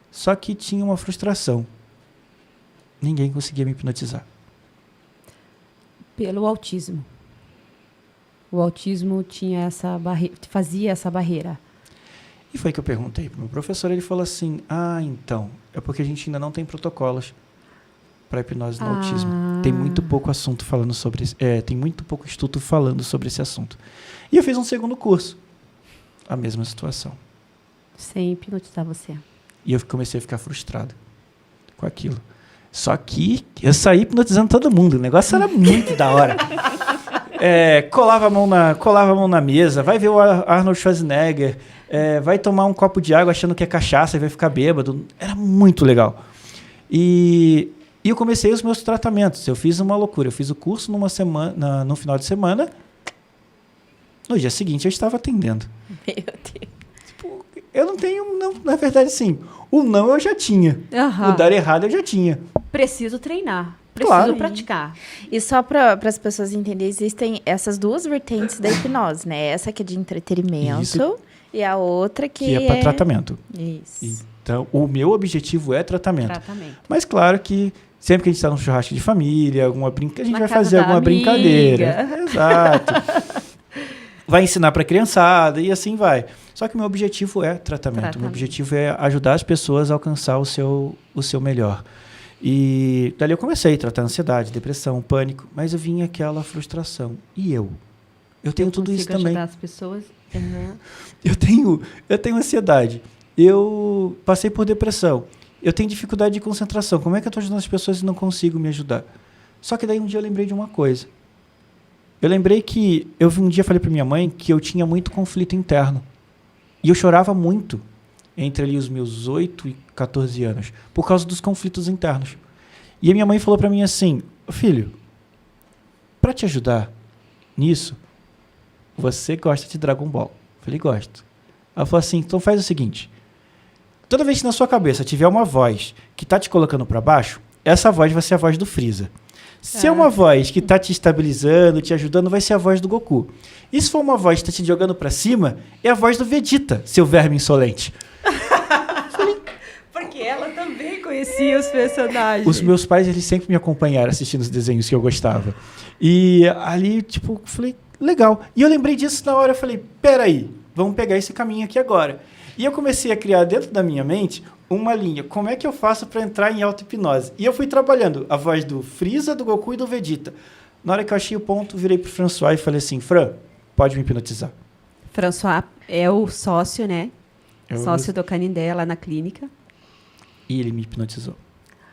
Só que tinha uma frustração. Ninguém conseguia me hipnotizar. Pelo autismo. O autismo tinha fazia essa barreira. E foi que eu perguntei para o meu professor, ele falou assim, então, é porque a gente ainda não tem protocolos para hipnose no autismo. Tem muito pouco assunto falando sobre tem muito pouco estudo falando sobre esse assunto. E eu fiz um segundo curso. A mesma situação. Sem hipnotizar você. E eu comecei a ficar frustrado com aquilo. Só que eu saí hipnotizando todo mundo. O negócio era muito da hora. Colava a mão na mesa, vai ver o Arnold Schwarzenegger, vai tomar um copo de água achando que é cachaça e vai ficar bêbado. Era muito legal. E eu comecei os meus tratamentos. Eu fiz uma loucura. Eu fiz o curso no final de semana. No dia seguinte eu estava atendendo. Meu Deus. Tipo, eu não tenho, não, na verdade, sim. O não eu já tinha. O dar errado eu já tinha. Preciso treinar. Preciso praticar. E só para as pessoas entenderem, existem essas duas vertentes da hipnose, né? Essa que é de entretenimento. Isso. E a outra que é para tratamento. Isso. Então, o meu objetivo é tratamento. Mas claro que sempre que a gente está num churrasco de família, a gente vai fazer alguma brincadeira. Exato. Vai ensinar para a criançada e assim vai. Só que o meu objetivo é tratamento. O meu objetivo é ajudar as pessoas a alcançar o seu melhor. E dali eu comecei a tratar ansiedade, depressão, pânico, mas eu vinha aquela frustração. E eu? Eu tenho tudo isso também. Ajudar as pessoas. Uhum. Eu tenho ansiedade. Eu passei por depressão. Eu tenho dificuldade de concentração. Como é que eu estou ajudando as pessoas e não consigo me ajudar? Só que daí um dia eu lembrei de uma coisa. Eu lembrei que um dia falei para minha mãe que eu tinha muito conflito interno. E eu chorava muito entre ali os meus 8 e 14 anos, por causa dos conflitos internos. E a minha mãe falou para mim assim, filho, para te ajudar nisso, você gosta de Dragon Ball? Eu falei, gosto. Ela falou assim, então faz o seguinte, toda vez que na sua cabeça tiver uma voz que está te colocando para baixo, essa voz vai ser a voz do Freeza. Se é uma voz que está te estabilizando, te ajudando, vai ser a voz do Goku. E se for uma voz que está te jogando para cima, é a voz do Vegeta, seu verme insolente. Porque ela também conhecia os personagens. Os meus pais, eles sempre me acompanharam assistindo os desenhos que eu gostava. E ali, tipo, falei, legal. E eu lembrei disso na hora, eu falei, peraí, vamos pegar esse caminho aqui agora. E eu comecei a criar dentro da minha mente uma linha. Como é que eu faço para entrar em auto-hipnose? E eu fui trabalhando a voz do Freeza, do Goku e do Vegeta. Na hora que eu achei o ponto, virei pro François e falei assim, Fran, pode me hipnotizar. François é o sócio, né? Sócio do Canindé lá na clínica. E ele me hipnotizou.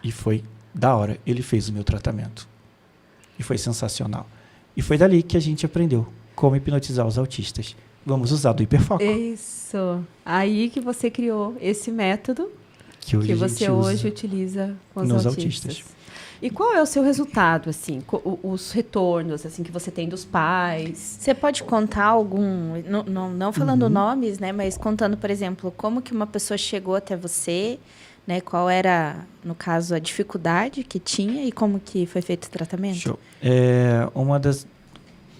E foi da hora. Ele fez o meu tratamento. E foi sensacional. E foi dali que a gente aprendeu como hipnotizar os autistas. Vamos usar do hiperfoco. Isso. Aí que você criou esse método que você hoje utiliza com os autistas. E qual é o seu resultado, assim, os retornos assim que você tem dos pais? Você pode contar algum, não falando nomes, né, mas contando, por exemplo, como que uma pessoa chegou até você, né, qual era, no caso, a dificuldade que tinha e como que foi feito o tratamento? Show.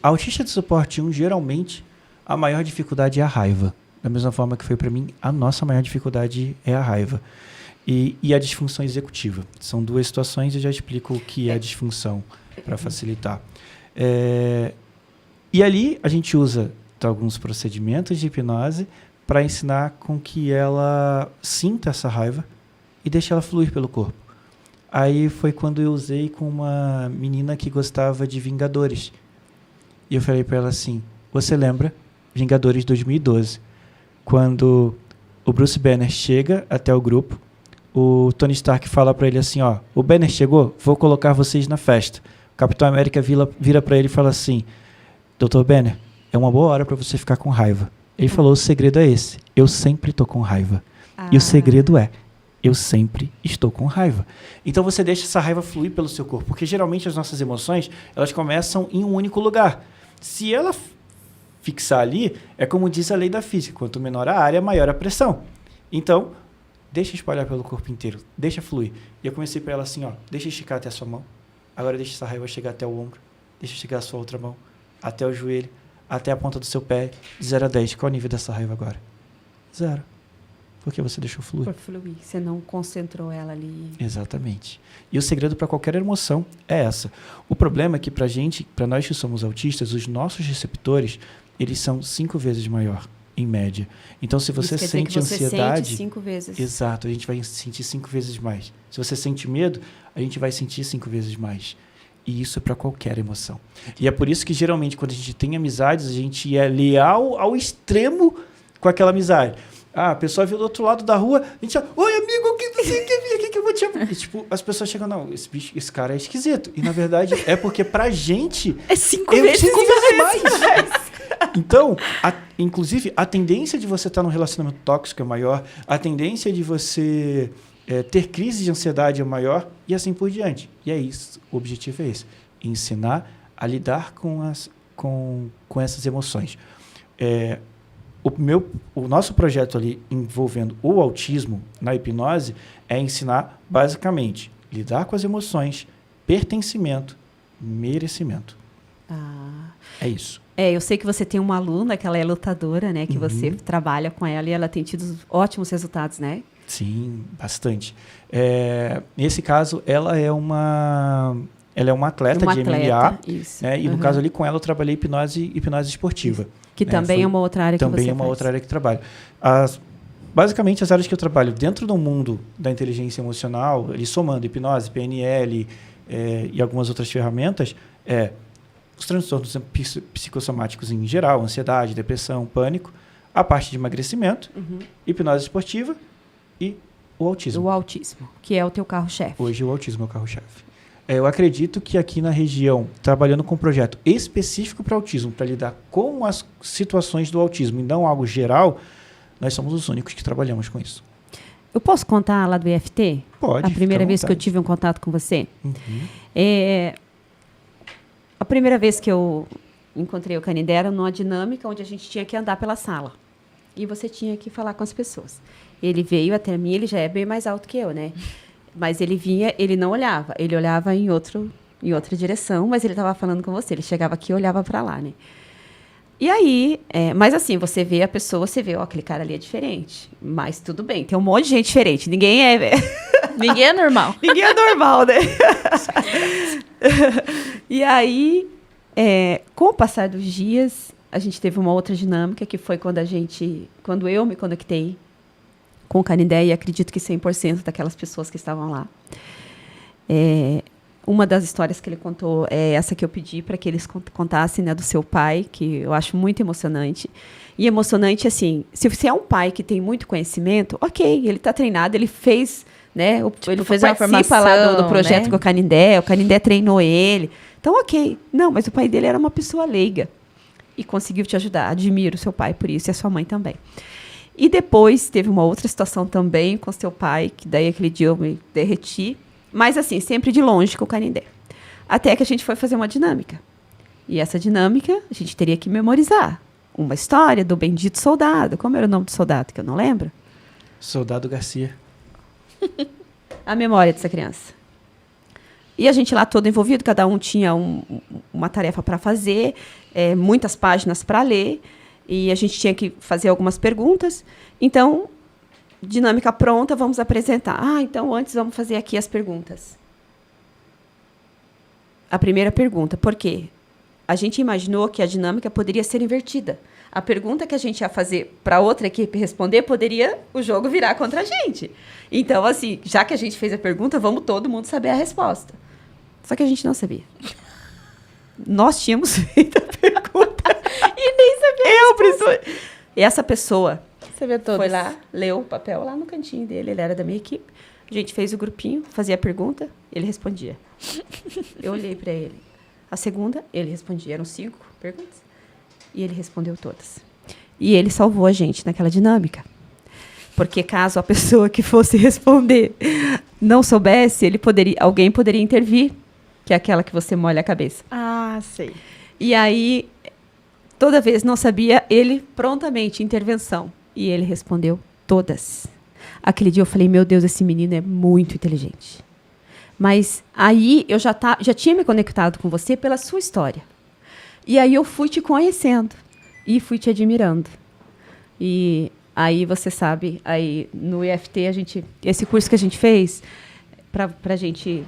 Autista de suporte 1, geralmente, a maior dificuldade é a raiva. Da mesma forma que foi para mim, a nossa maior dificuldade é a raiva. E a disfunção executiva. São duas situações e eu já explico o que é a disfunção para facilitar. E ali a gente usa alguns procedimentos de hipnose para ensinar com que ela sinta essa raiva e deixe ela fluir pelo corpo. Aí foi quando eu usei com uma menina que gostava de Vingadores. E eu falei para ela assim, você lembra Vingadores 2012, quando o Bruce Banner chega até o grupo, o Tony Stark fala para ele assim, ó, o Banner chegou, vou colocar vocês na festa. O Capitão América vira para ele e fala assim, Dr. Banner, é uma boa hora para você ficar com raiva. Ele falou, o segredo é esse, eu sempre tô com raiva. E o segredo é, eu sempre estou com raiva. Então você deixa essa raiva fluir pelo seu corpo, porque geralmente as nossas emoções, elas começam em um único lugar. Se ela fixar ali, é como diz a lei da física, quanto menor a área, maior a pressão. Então, deixa espalhar pelo corpo inteiro, deixa fluir. E eu comecei para ela assim, ó, deixa esticar até a sua mão, agora deixa essa raiva chegar até o ombro, deixa chegar a sua outra mão, até o joelho, até a ponta do seu pé, de 0 a 10. Qual é o nível dessa raiva agora? 0. Porque você deixou fluir. Por fluir, você não concentrou ela ali. Exatamente. E o segredo para qualquer emoção é essa. O problema é que para nós que somos autistas, os nossos receptores, eles são 5 vezes maior em média. Então, se você Isso quer dizer sente que você ansiedade... sente 5 vezes. Exato, a gente vai sentir 5 vezes mais. Se você sente medo, a gente vai sentir 5 vezes mais. E isso é para qualquer emoção. E é por isso que, geralmente, quando a gente tem amizades, a gente é leal ao extremo com aquela amizade. A pessoa viu do outro lado da rua, a gente fala, oi, amigo, o que você quer vir aqui que eu vou te chamar? E, tipo, as pessoas chegam, não, esse cara é esquisito. E, na verdade, é porque pra gente... É 5 vezes mais. Então, inclusive, a tendência de você estar num relacionamento tóxico é maior, a tendência de você ter crise de ansiedade é maior e assim por diante. E é isso, o objetivo é esse, ensinar a lidar com essas emoções. O nosso projeto ali envolvendo o autismo na hipnose é ensinar, basicamente, lidar com as emoções, pertencimento, merecimento. É isso. Eu sei que você tem uma aluna que ela é lutadora, né? Que você trabalha com ela e ela tem tido ótimos resultados, né? Sim, bastante. Nesse caso, ela é uma atleta de MMA. Isso. Né? E no caso ali com ela eu trabalhei hipnose esportiva. Isso. Que também é uma outra área que você faz. Também é uma outra área que trabalho. Basicamente, as áreas que eu trabalho dentro do mundo da inteligência emocional, ali somando hipnose, PNL e algumas outras ferramentas, os transtornos psicossomáticos em geral, ansiedade, depressão, pânico, a parte de emagrecimento, hipnose esportiva e o autismo. O autismo, que é o teu carro-chefe. Hoje o autismo é o carro-chefe. Eu acredito que aqui na região, trabalhando com um projeto específico para autismo, para lidar com as situações do autismo e não algo geral, nós somos os únicos que trabalhamos com isso. Eu posso contar lá do IFT? Pode. A primeira vez que eu tive um contato com você? A primeira vez que eu encontrei o Canindé era numa dinâmica onde a gente tinha que andar pela sala. E você tinha que falar com as pessoas. Ele veio até mim, ele já é bem mais alto que eu, né? Mas ele vinha, ele não olhava. Ele olhava em outra direção, mas ele estava falando com você. Ele chegava aqui e olhava para lá, né? E aí, mas assim, você vê a pessoa, você vê, aquele cara ali é diferente. Mas tudo bem, tem um monte de gente diferente. Ninguém Ninguém é normal. Ninguém é normal, né? E aí, com o passar dos dias, a gente teve uma outra dinâmica, que foi quando eu me conectei com o Canindé, e acredito que 100% daquelas pessoas que estavam lá. Uma das histórias que ele contou é essa que eu pedi para que eles contassem, né, do seu pai, que eu acho muito emocionante. E emocionante, assim, se você é um pai que tem muito conhecimento, ok, ele está treinado, ele fez, né, ele fez uma participa lá do projeto, né? com o Canindé treinou ele. Então, ok. Não, mas o pai dele era uma pessoa leiga e conseguiu te ajudar. Admiro o seu pai por isso e a sua mãe também. E depois teve uma outra situação também com seu pai, que daí aquele dia eu me derreti. Mas assim, sempre de longe com o Canindé. Até que a gente foi fazer uma dinâmica. E essa dinâmica, a gente teria que memorizar. Uma história do bendito soldado. Como era o nome do soldado, que eu não lembro? Soldado Garcia. A memória dessa criança. E a gente lá todo envolvido, cada um tinha uma tarefa para fazer, muitas páginas para ler. E a gente tinha que fazer algumas perguntas. Então, dinâmica pronta, vamos apresentar. Então antes vamos fazer aqui as perguntas. A primeira pergunta, por quê? A gente imaginou que a dinâmica poderia ser invertida. A pergunta que a gente ia fazer para outra equipe responder, poderia o jogo virar contra a gente. Então, assim, já que a gente fez a pergunta, vamos todo mundo saber a resposta. Só que a gente não sabia. Nós tínhamos feito a pergunta e nem sabia. E essa pessoa foi lá, leu o papel lá no cantinho dele, ele era da minha equipe. A gente fez o grupinho, fazia a pergunta, ele respondia. Eu olhei para ele. A segunda, ele respondia. Eram 5 perguntas. E ele respondeu todas. E ele salvou a gente naquela dinâmica. Porque caso a pessoa que fosse responder não soubesse, alguém poderia intervir, que é aquela que você molha a cabeça. Sei. E aí, toda vez não sabia, ele prontamente, intervenção. E ele respondeu todas. Aquele dia eu falei, meu Deus, esse menino é muito inteligente. Mas aí eu já tinha me conectado com você pela sua história. E aí eu fui te conhecendo e fui te admirando. E aí você sabe, aí no IFT, esse curso que a gente fez, para a gente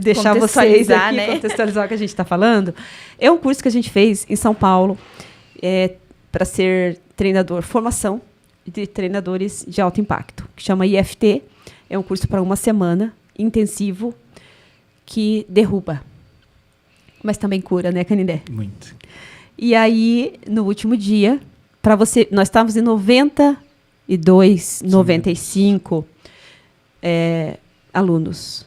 deixar vocês aqui, né? Contextualizar o que a gente está falando, é um curso que a gente fez em São Paulo, para ser formação de treinadores de alto impacto, que chama IFT. É um curso para uma semana, intensivo, que derruba, mas também cura, né, Canindé? Muito. E aí, no último dia, nós estávamos em 92, 95 alunos.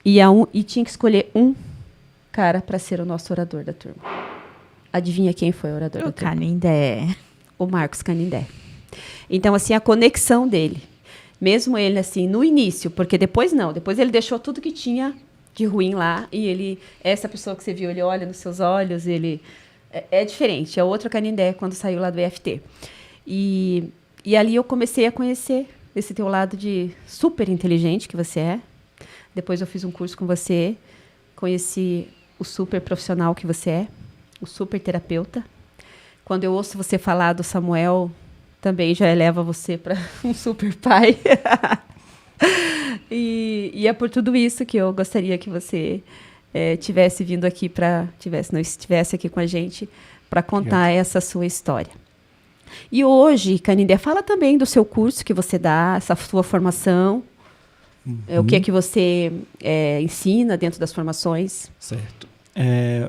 E tinha que escolher um cara para ser o nosso orador da turma. Adivinha quem foi o orador da turma? Canindé. O Marcos Canindé. Então, assim, a conexão dele, mesmo ele, assim, no início, porque depois não, depois ele deixou tudo que tinha de ruim lá, e essa pessoa que você viu, ele olha nos seus olhos, ele é diferente, é outro Canindé quando saiu lá do EFT. E ali eu comecei a conhecer esse teu lado de super inteligente que você é. Depois eu fiz um curso com você, conheci o super profissional que você é, o super terapeuta. Quando eu ouço você falar do Samuel, também já eleva você para um super pai. E é por tudo isso que eu gostaria que você tivesse vindo aqui estivesse aqui com a gente para contar essa sua história. E hoje, Canindé, fala também do seu curso que você dá, essa sua formação, o que é que você ensina dentro das formações. Certo.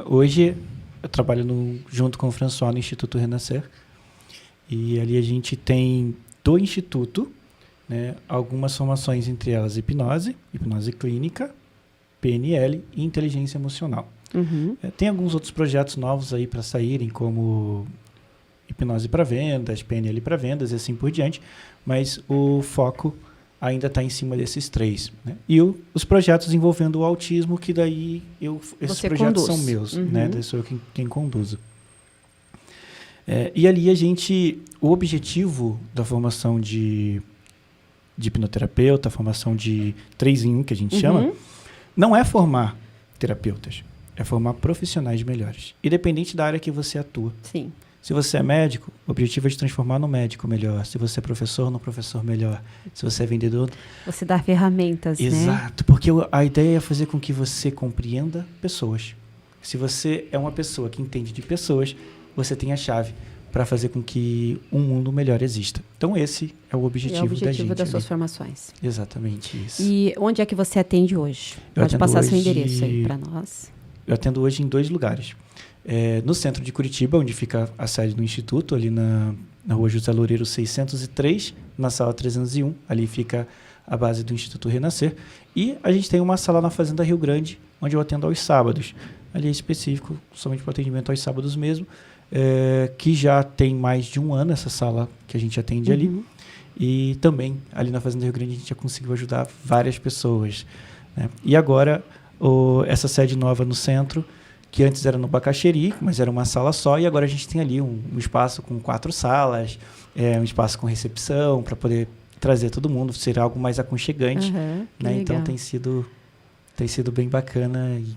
Hoje eu trabalho junto com o François no Instituto Renascer. E ali a gente tem do Instituto, né, algumas formações, entre elas hipnose clínica, PNL e inteligência emocional. Uhum. Tem alguns outros projetos novos aí para saírem, como hipnose para vendas, PNL para vendas e assim por diante, mas o foco ainda está em cima desses 3. Né? E os projetos envolvendo o autismo, que daí esses projetos são meus, né? Daí sou eu quem conduzo. E ali o objetivo da formação de hipnoterapeuta, a formação de 3 em 1, que a gente chama, não é formar terapeutas, é formar profissionais melhores, independente da área que você atua. Sim. Se você é médico, o objetivo é te transformar no médico melhor. Se você é professor, no professor melhor. Se você é vendedor... Você dá ferramentas, Exato, porque a ideia é fazer com que você compreenda pessoas. Se você é uma pessoa que entende de pessoas, você tem a chave para fazer com que um mundo melhor exista. Então, esse é o objetivo da gente. É o objetivo das suas formações. Exatamente isso. E onde é que você atende hoje? Pode passar seu endereço aí para nós. Eu atendo hoje em 2 lugares. No centro de Curitiba, onde fica a sede do Instituto, ali na rua José Loureiro 603, na sala 301. Ali fica a base do Instituto Renascer. E a gente tem uma sala na Fazenda Rio Grande, onde eu atendo aos sábados. Ali é específico, somente para atendimento aos sábados mesmo. Que já tem mais de 1 ano essa sala que a gente atende ali. E também, ali na Fazenda Rio Grande, a gente já conseguiu ajudar várias pessoas. Né? E agora, essa sede nova no centro, que antes era no Bacaxeri, mas era uma sala só, e agora a gente tem ali um espaço com 4 salas, um espaço com recepção, para poder trazer todo mundo, ser algo mais aconchegante. Né? Então tem sido bem bacana e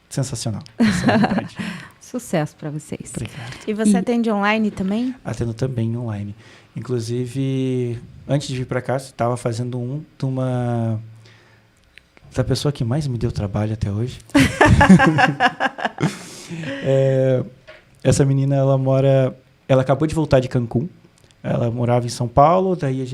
sensacional. Essa é a verdade. Sucesso para vocês. Obrigado. E você atende online também? Atendo também online. Inclusive, antes de vir para cá, estava fazendo da pessoa que mais me deu trabalho até hoje. Essa menina, ela acabou de voltar de Cancún. Ela morava em São Paulo, daí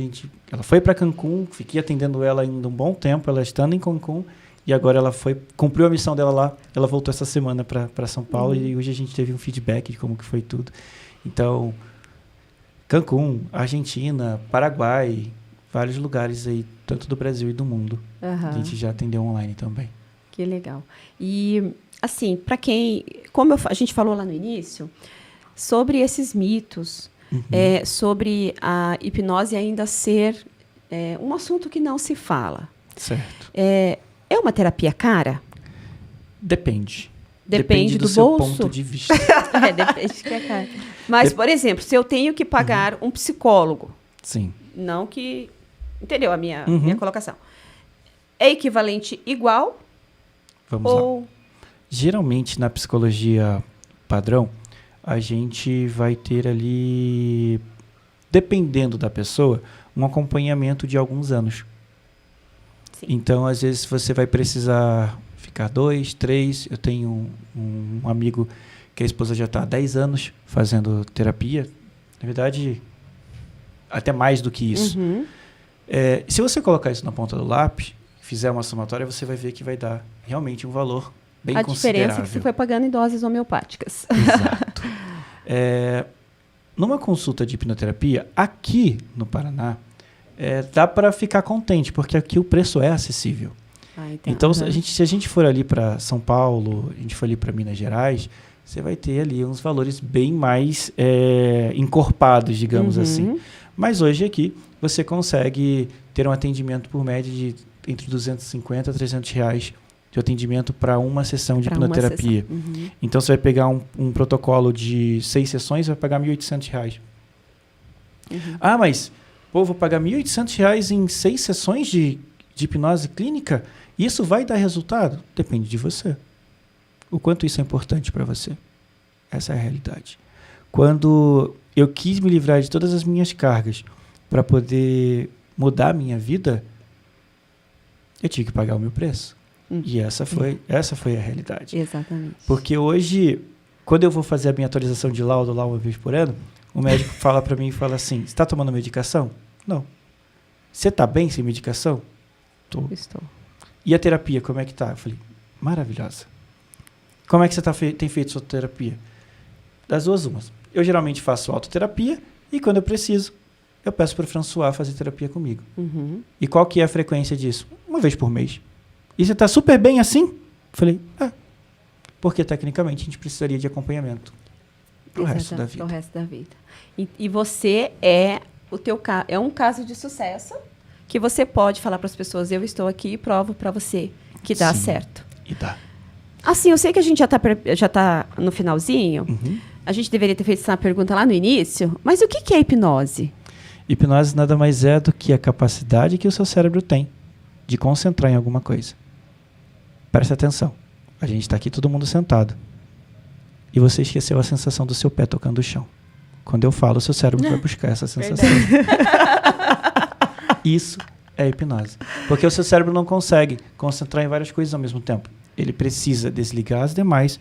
ela foi para Cancún, fiquei atendendo ela ainda um bom tempo, ela estando em Cancún, e agora ela cumpriu a missão dela lá, ela voltou essa semana para São Paulo, e hoje a gente teve um feedback de como que foi tudo. Então, Cancún, Argentina, Paraguai, vários lugares aí, tanto do Brasil e do mundo. A gente já atendeu online também. Que legal. E, assim, para como a gente falou lá no início, sobre esses mitos, sobre a hipnose ainda ser um assunto que não se fala. Certo. É uma terapia cara? Depende. Depende do seu bolso? ponto de vista. Depende que é cara. Mas, por exemplo, se eu tenho que pagar um psicólogo, sim. Não que... Entendeu a minha colocação? É equivalente igual? Vamos lá. Geralmente, na psicologia padrão, a gente vai ter ali, dependendo da pessoa, um acompanhamento de alguns anos. Sim. Então, às vezes, você vai precisar ficar 2, 3. Eu tenho um amigo que a esposa já está há 10 anos fazendo terapia, Na verdade, até mais do que isso. Se você colocar isso na ponta do lápis, fizer uma somatória, você vai ver que vai dar realmente um valor bem A considerável. diferença é que você foi pagando em doses homeopáticas. Exato. Numa consulta de hipnoterapia, aqui no Paraná, dá para ficar contente, porque aqui o preço é acessível. Então, se a gente for ali para São Paulo, a gente for ali para Minas Gerais, você vai ter ali uns valores bem mais encorpados, digamos assim. Mas hoje aqui, você consegue ter um atendimento por média de entre 250 a 300 reais de atendimento para uma sessão de hipnoterapia. Então, você vai pegar um protocolo de 6 sessões, vai pagar R$ 1.800. Ah, mas vou pagar R$ 1.800 em 6 sessões de hipnose clínica? Isso vai dar resultado? Depende de você. O quanto isso é importante para você. Essa é a realidade. Quando eu quis me livrar de todas as minhas cargas para poder mudar a minha vida, eu tive que pagar o meu preço. E essa foi a realidade. Exatamente. Porque hoje, quando eu vou fazer a minha atualização de laudo lá uma vez por ano, o médico fala para mim e fala assim, você está tomando medicação? Não. Você está bem sem medicação? Estou. E a terapia, como é que tá? Eu falei, maravilhosa. Como é que você tem feito sua terapia? Das duas umas. Eu geralmente faço autoterapia e quando eu preciso, eu peço para o François fazer terapia comigo. E qual que é a frequência disso? Uma vez por mês. E você está super bem assim? Eu falei, porque tecnicamente a gente precisaria de acompanhamento pro resto da vida. Pro resto da vida. E você é um caso de sucesso que você pode falar para as pessoas, eu estou aqui e provo para você que dá certo. E dá. Assim, eu sei que a gente já tá no finalzinho. A gente deveria ter feito essa pergunta lá no início, mas o que é hipnose? Hipnose nada mais é do que a capacidade que o seu cérebro tem de concentrar em alguma coisa. Preste atenção. A gente está aqui todo mundo sentado. E você esqueceu a sensação do seu pé tocando o chão. Quando eu falo, o seu cérebro vai buscar essa sensação. Isso é hipnose. Porque o seu cérebro não consegue concentrar em várias coisas ao mesmo tempo. Ele precisa desligar as demais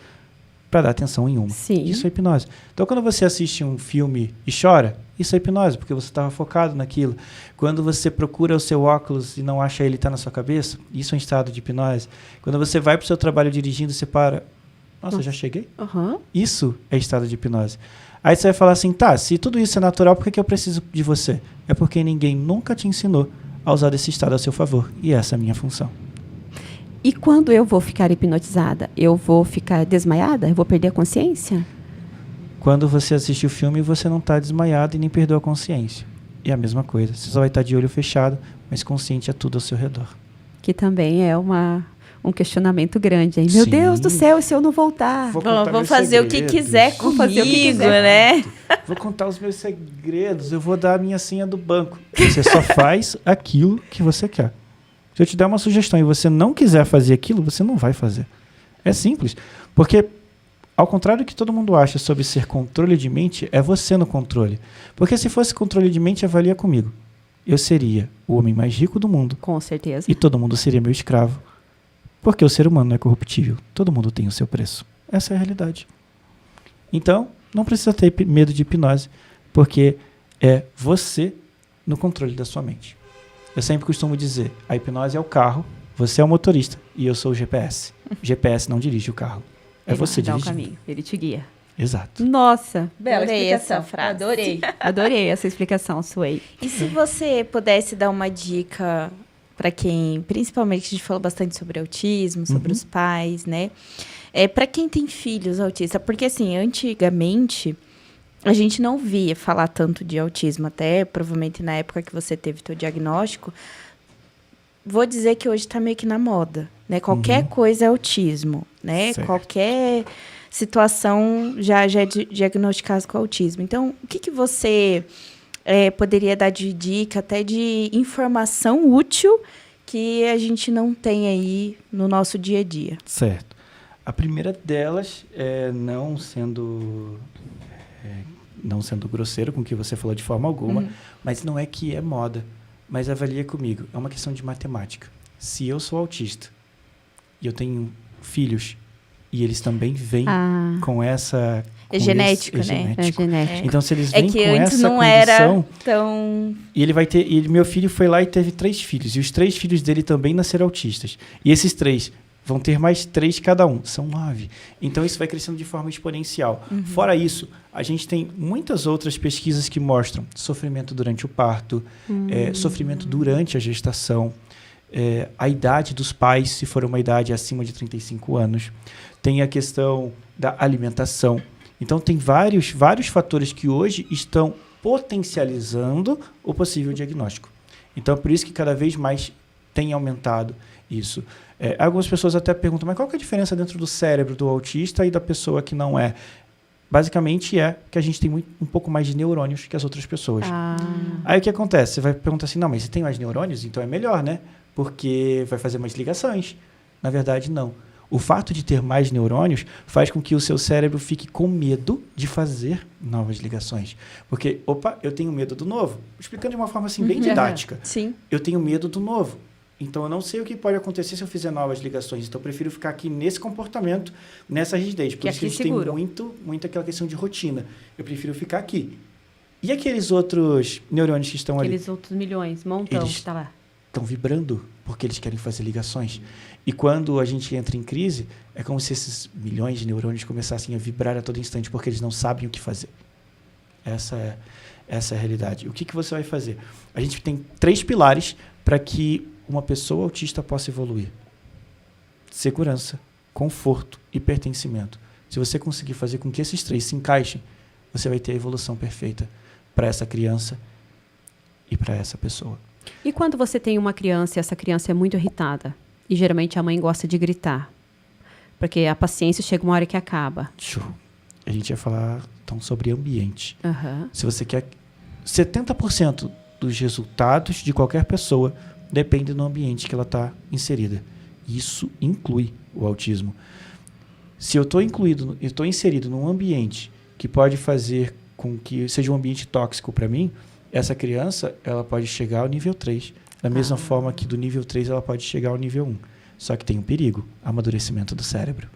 para dar atenção em uma. Sim. Isso é hipnose. Então, quando você assiste um filme e chora, isso é hipnose, porque você estava focado naquilo. Quando você procura o seu óculos e não acha ele está na sua cabeça, isso é um estado de hipnose. Quando você vai para o seu trabalho dirigindo, você para. Nossa, já cheguei? Isso é estado de hipnose. Aí você vai falar assim, tá, se tudo isso é natural, por que eu preciso de você? É porque ninguém nunca te ensinou a usar desse estado a seu favor. E essa é a minha função. E quando eu vou ficar hipnotizada, eu vou ficar desmaiada? Eu vou perder a consciência? Quando você assiste o filme, você não está desmaiado e nem perdeu a consciência. E a mesma coisa. Você só vai estar de olho fechado, mas consciente a tudo ao seu redor. Que também é um questionamento grande, hein? Meu Deus do céu, e se eu não voltar? Vou fazer o que quiser comigo, né? Vou contar os meus segredos, eu vou dar a minha senha do banco. Você só faz aquilo que você quer. Se eu te der uma sugestão e você não quiser fazer aquilo, você não vai fazer. É simples. Porque, ao contrário do que todo mundo acha sobre ser controle de mente, é você no controle. Porque se fosse controle de mente, avalia comigo. Eu seria o homem mais rico do mundo. Com certeza. E todo mundo seria meu escravo. Porque o ser humano não é corruptível. Todo mundo tem o seu preço. Essa é a realidade. Então, não precisa ter medo de hipnose, porque é você no controle da sua mente. Eu sempre costumo dizer, a hipnose é o carro, você é o motorista e eu sou o GPS. O GPS não dirige o carro. É você dirigindo. dirigindo. Ele dá o caminho, ele te guia. Exato. Nossa, bela Adorei explicação. essa frase. Adorei. Adorei essa explicação, Suei. E se você pudesse dar uma dica para quem, principalmente a gente falou bastante sobre autismo, sobre os pais, né? Para quem tem filhos autistas, porque assim, antigamente a gente não via falar tanto de autismo, até provavelmente na época que você teve seu diagnóstico. Vou dizer que hoje está meio que na moda, né? Qualquer coisa é autismo, né? Certo. Qualquer situação já é diagnosticada com autismo. Então, o que você poderia dar de dica, até de informação útil que a gente não tem aí no nosso dia a dia? Certo. A primeira delas é não sendo grosseiro com o que você falou de forma alguma, mas não é que é moda. Mas avalia comigo, é uma questão de matemática. Se eu sou autista e eu tenho filhos E eles também vêm com essa... É genético, né? genético. É genético. Então, se eles vêm que com antes essa não condição... era tão... E ele vai ter... E meu filho foi lá e teve 3 filhos. E os 3 filhos dele também nasceram autistas. E esses 3 vão ter mais 3 cada um. São 9. Então, isso vai crescendo de forma exponencial. Fora isso, a gente tem muitas outras pesquisas que mostram sofrimento durante o parto, sofrimento durante a gestação, a idade dos pais, se for uma idade acima de 35 anos. Tem a questão da alimentação. Então, tem vários fatores que hoje estão potencializando o possível diagnóstico. Então, é por isso que cada vez mais tem aumentado isso. Algumas pessoas até perguntam, mas qual que é a diferença dentro do cérebro do autista e da pessoa que não é? Basicamente é que a gente tem um pouco mais de neurônios que as outras pessoas. Aí o que acontece? Você vai perguntar assim, não, mas você tem mais neurônios? Então é melhor, né? Porque vai fazer mais ligações. Na verdade, não. O fato de ter mais neurônios faz com que o seu cérebro fique com medo de fazer novas ligações. Porque, eu tenho medo do novo. Explicando de uma forma assim bem didática. Sim. Eu tenho medo do novo. Então, eu não sei o que pode acontecer se eu fizer novas ligações. Então, eu prefiro ficar aqui nesse comportamento, nessa rigidez. Por isso que a gente tem muito aquela questão de rotina. Eu prefiro ficar aqui. E aqueles outros neurônios que estão ali? Aqueles outros milhões, montão, Eles que tá lá. Estão vibrando porque eles querem fazer ligações. E quando a gente entra em crise, é como se esses milhões de neurônios começassem a vibrar a todo instante porque eles não sabem o que fazer. Essa é a realidade. O que você vai fazer? A gente tem 3 pilares para que uma pessoa autista possa evoluir: segurança, conforto e pertencimento. Se você conseguir fazer com que esses 3 se encaixem, você vai ter a evolução perfeita para essa criança e para essa pessoa. E quando você tem uma criança e essa criança é muito irritada, e geralmente a mãe gosta de gritar, porque a paciência chega uma hora que acaba. Show. A gente ia falar então sobre ambiente. Uhum. Se você quer 70% dos resultados de qualquer pessoa depende do ambiente que ela está inserida. Isso inclui o autismo. Se eu estou inserido num ambiente que pode fazer com que seja um ambiente tóxico para mim, essa criança ela pode chegar ao nível 3. Da mesma forma que do nível 3 ela pode chegar ao nível 1. Só que tem um perigo: amadurecimento do cérebro.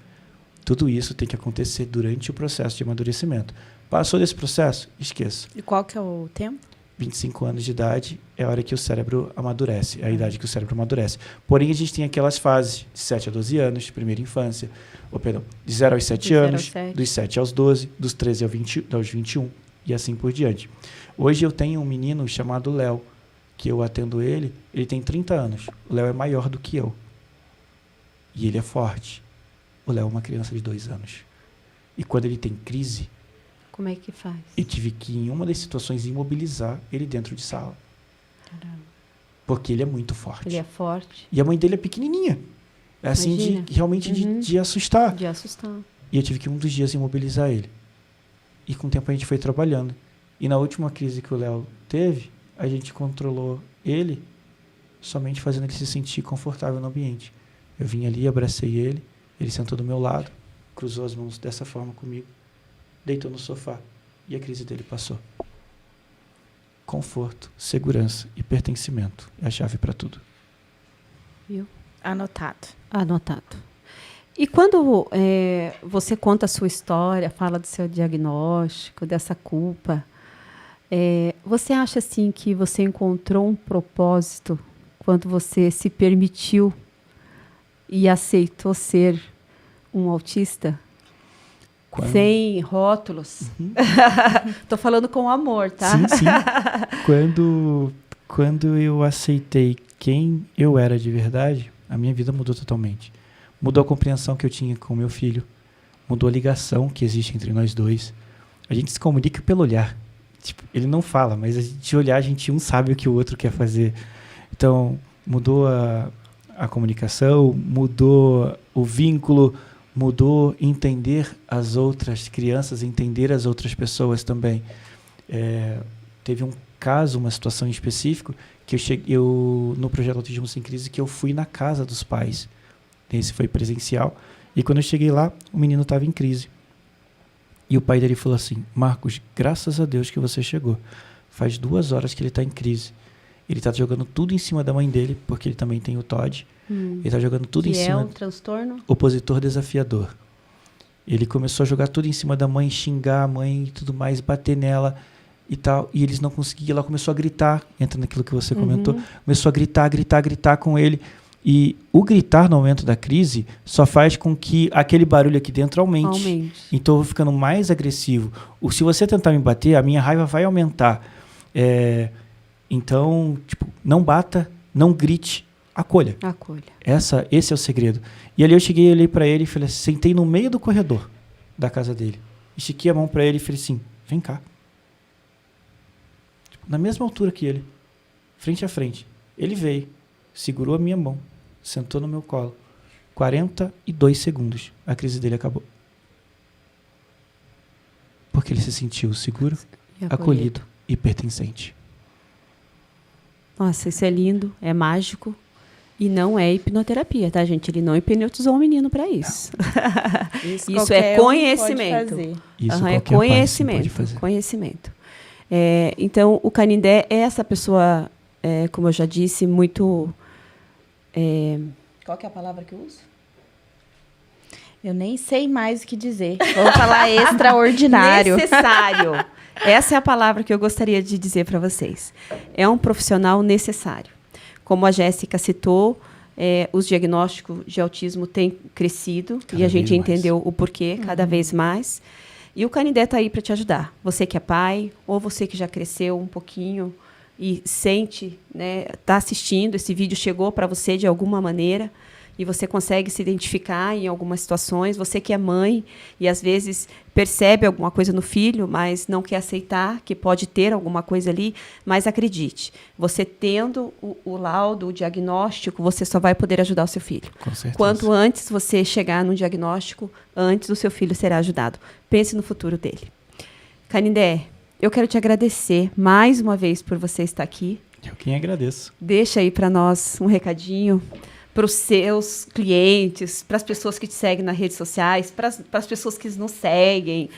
Tudo isso tem que acontecer durante o processo de amadurecimento. Passou desse processo? Esqueça. E qual que é o tempo? 25 anos de idade é a hora que o cérebro amadurece, é a idade que o cérebro amadurece. Porém, a gente tem aquelas fases de 7 a 12 anos, primeira infância, de 0 aos 7 anos, dos 7 aos 12, dos 13 aos 21 e assim por diante. Hoje eu tenho um menino chamado Léo, que eu atendo ele tem 30 anos. O Léo é maior do que eu. E ele é forte. O Léo é uma criança de 2 anos. E quando ele tem crise, como é que faz? eu tive que, em uma das situações, imobilizar ele dentro de sala. Caramba. Porque ele é muito forte. Ele é forte. E a mãe dele é pequenininha. É assim, realmente de assustar. De assustar. E eu tive que, um dos dias, imobilizar ele. E com o tempo a gente foi trabalhando. E na última crise que o Léo teve, a gente controlou ele somente fazendo ele se sentir confortável no ambiente. Eu vim ali, abracei ele sentou do meu lado, cruzou as mãos dessa forma comigo, deitou no sofá e a crise dele passou. Conforto, segurança e pertencimento é a chave para tudo. Viu? Anotado. E quando você conta a sua história, fala do seu diagnóstico, dessa culpa, você acha assim que você encontrou um propósito quando você se permitiu e aceitou ser um autista? Sem rótulos. Tô falando com amor, tá? Sim. Quando eu aceitei quem eu era de verdade, a minha vida mudou totalmente. Mudou a compreensão que eu tinha com meu filho. Mudou a ligação que existe entre nós dois. A gente se comunica pelo olhar. Tipo, ele não fala, mas de olhar a gente sabe o que o outro quer fazer. Então, mudou a comunicação, mudou o vínculo, mudou entender as outras crianças, entender as outras pessoas também. Teve um caso, uma situação em específico, que eu no projeto Autismo Sem Crise, que eu fui na casa dos pais. Esse foi presencial. E quando eu cheguei lá, o menino estava em crise. E o pai dele falou assim: Marcos, graças a Deus que você chegou. Faz 2 horas que ele está em crise. Ele está jogando tudo em cima da mãe dele, porque ele também tem o TOD. Ele está jogando tudo em cima. Que é um transtorno? Opositor desafiador. Ele começou a jogar tudo em cima da mãe, xingar a mãe e tudo mais, bater nela e tal. E eles não conseguiam. Ela começou a gritar, entra naquilo que você comentou. Começou a gritar com ele. E o gritar no momento da crise só faz com que aquele barulho aqui dentro aumente. Então eu vou ficando mais agressivo. Se você tentar me bater, a minha raiva vai aumentar. Então, tipo, não bata, não grite, acolha. Esse é o segredo. E ali eu cheguei, olhei para ele e falei, sentei no meio do corredor da casa dele. Estiquei a mão para ele e falei assim, vem cá. Tipo, na mesma altura que ele, frente a frente. Ele veio, segurou a minha mão, sentou no meu colo. 42 segundos, a crise dele acabou. Porque ele se sentiu seguro, acolhido e pertencente. Nossa, isso é lindo, é mágico. E não é hipnoterapia, tá, gente? Ele não hipnotizou o menino para isso. Isso é conhecimento. Isso é conhecimento. Então, o Canindé é essa pessoa, como eu já disse, muito... Qual que é a palavra que eu uso? Eu nem sei mais o que dizer. Vou falar extraordinário. Necessário. Essa é a palavra que eu gostaria de dizer para vocês. É um profissional necessário. Como a Jéssica citou, os diagnósticos de autismo têm crescido e a gente entendeu o porquê cada vez mais. E o Canindé está aí para te ajudar. Você que é pai ou você que já cresceu um pouquinho e sente, né, está assistindo, esse vídeo chegou para você de alguma maneira e você consegue se identificar em algumas situações. Você que é mãe e, às vezes, percebe alguma coisa no filho, mas não quer aceitar que pode ter alguma coisa ali. Mas acredite, você tendo o laudo, o diagnóstico, você só vai poder ajudar o seu filho. Com certeza. Quanto antes você chegar no diagnóstico, antes o seu filho será ajudado. Pense no futuro dele. Canindé, eu quero te agradecer mais uma vez por você estar aqui. Eu quem agradeço. Deixa aí para nós um recadinho para os seus clientes, para as pessoas que te seguem nas redes sociais, para as pessoas que nos seguem.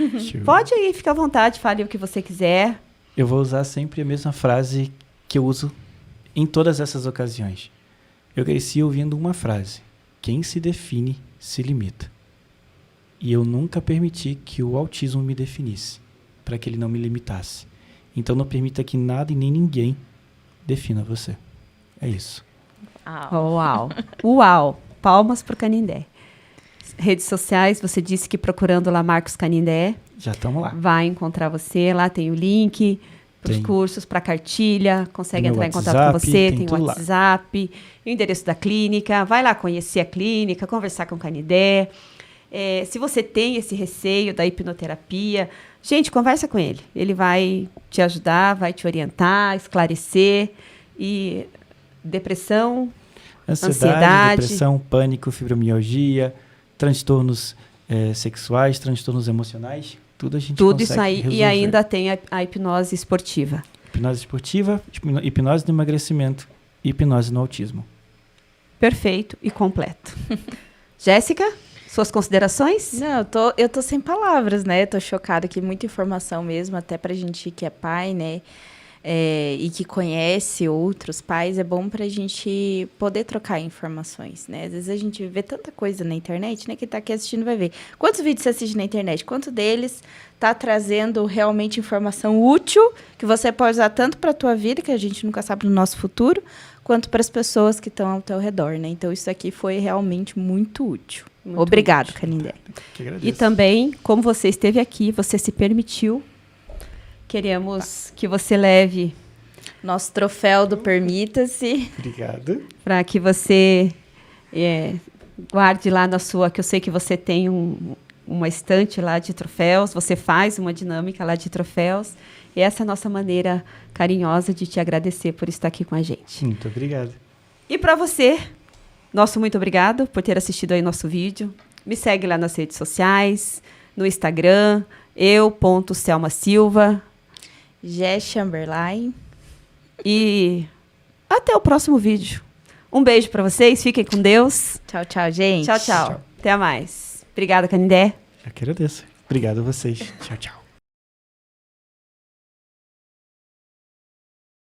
Pode aí, fica à vontade, fale o que você quiser. Eu vou usar sempre a mesma frase que eu uso em todas essas ocasiões. Eu cresci ouvindo uma frase: quem se define, se limita. E eu nunca permiti que o autismo me definisse, para que ele não me limitasse. Então não permita que nada e nem ninguém defina você. É isso. Uau! Palmas para o Canindé. Redes sociais, você disse que procurando lá Marcos Canindé. Já estamos lá. Vai encontrar você. Lá tem o link para os cursos, para a cartilha. Consegue entrar em contato com você. Tem o WhatsApp, o endereço da clínica. Vai lá conhecer a clínica, conversar com o Canindé. Se você tem esse receio da hipnoterapia, gente, conversa com ele. Ele vai te ajudar, vai te orientar, esclarecer. E depressão, ansiedade, depressão, pânico, fibromialgia, transtornos sexuais, transtornos emocionais, tudo a gente consegue isso aí resolver. E ainda tem a hipnose esportiva. Hipnose esportiva, hipnose no emagrecimento e hipnose no autismo. Perfeito e completo. Jéssica, suas considerações? Não, eu tô sem palavras, né? Tô chocada aqui, muita informação mesmo, até pra gente que é pai, né? E que conhece outros pais, é bom para a gente poder trocar informações, né? Às vezes a gente vê tanta coisa na internet, né? Quem está aqui assistindo vai ver. Quantos vídeos você assiste na internet? Quanto deles está trazendo realmente informação útil, que você pode usar tanto para a tua vida, que a gente nunca sabe no nosso futuro, quanto para as pessoas que estão ao teu redor, né? Então, isso aqui foi realmente muito útil. Obrigado, Canindé. E também, como você esteve aqui, você se permitiu. Queremos que você leve nosso troféu do Permita-se. Obrigado. Para que você guarde lá na sua... Que eu sei que você tem uma estante lá de troféus. Você faz uma dinâmica lá de troféus. E essa é a nossa maneira carinhosa de te agradecer por estar aqui com a gente. Muito obrigado. E para você, nosso muito obrigado por ter assistido aí nosso vídeo. Me segue lá nas redes sociais, no Instagram, eu.selmasilva. Jé Chamberlain. E até o próximo vídeo. Um beijo para vocês, fiquem com Deus. Tchau, tchau, gente. Tchau, tchau. Até mais. Obrigada, Canindé. Eu que agradeço. Obrigado a vocês. Tchau, tchau.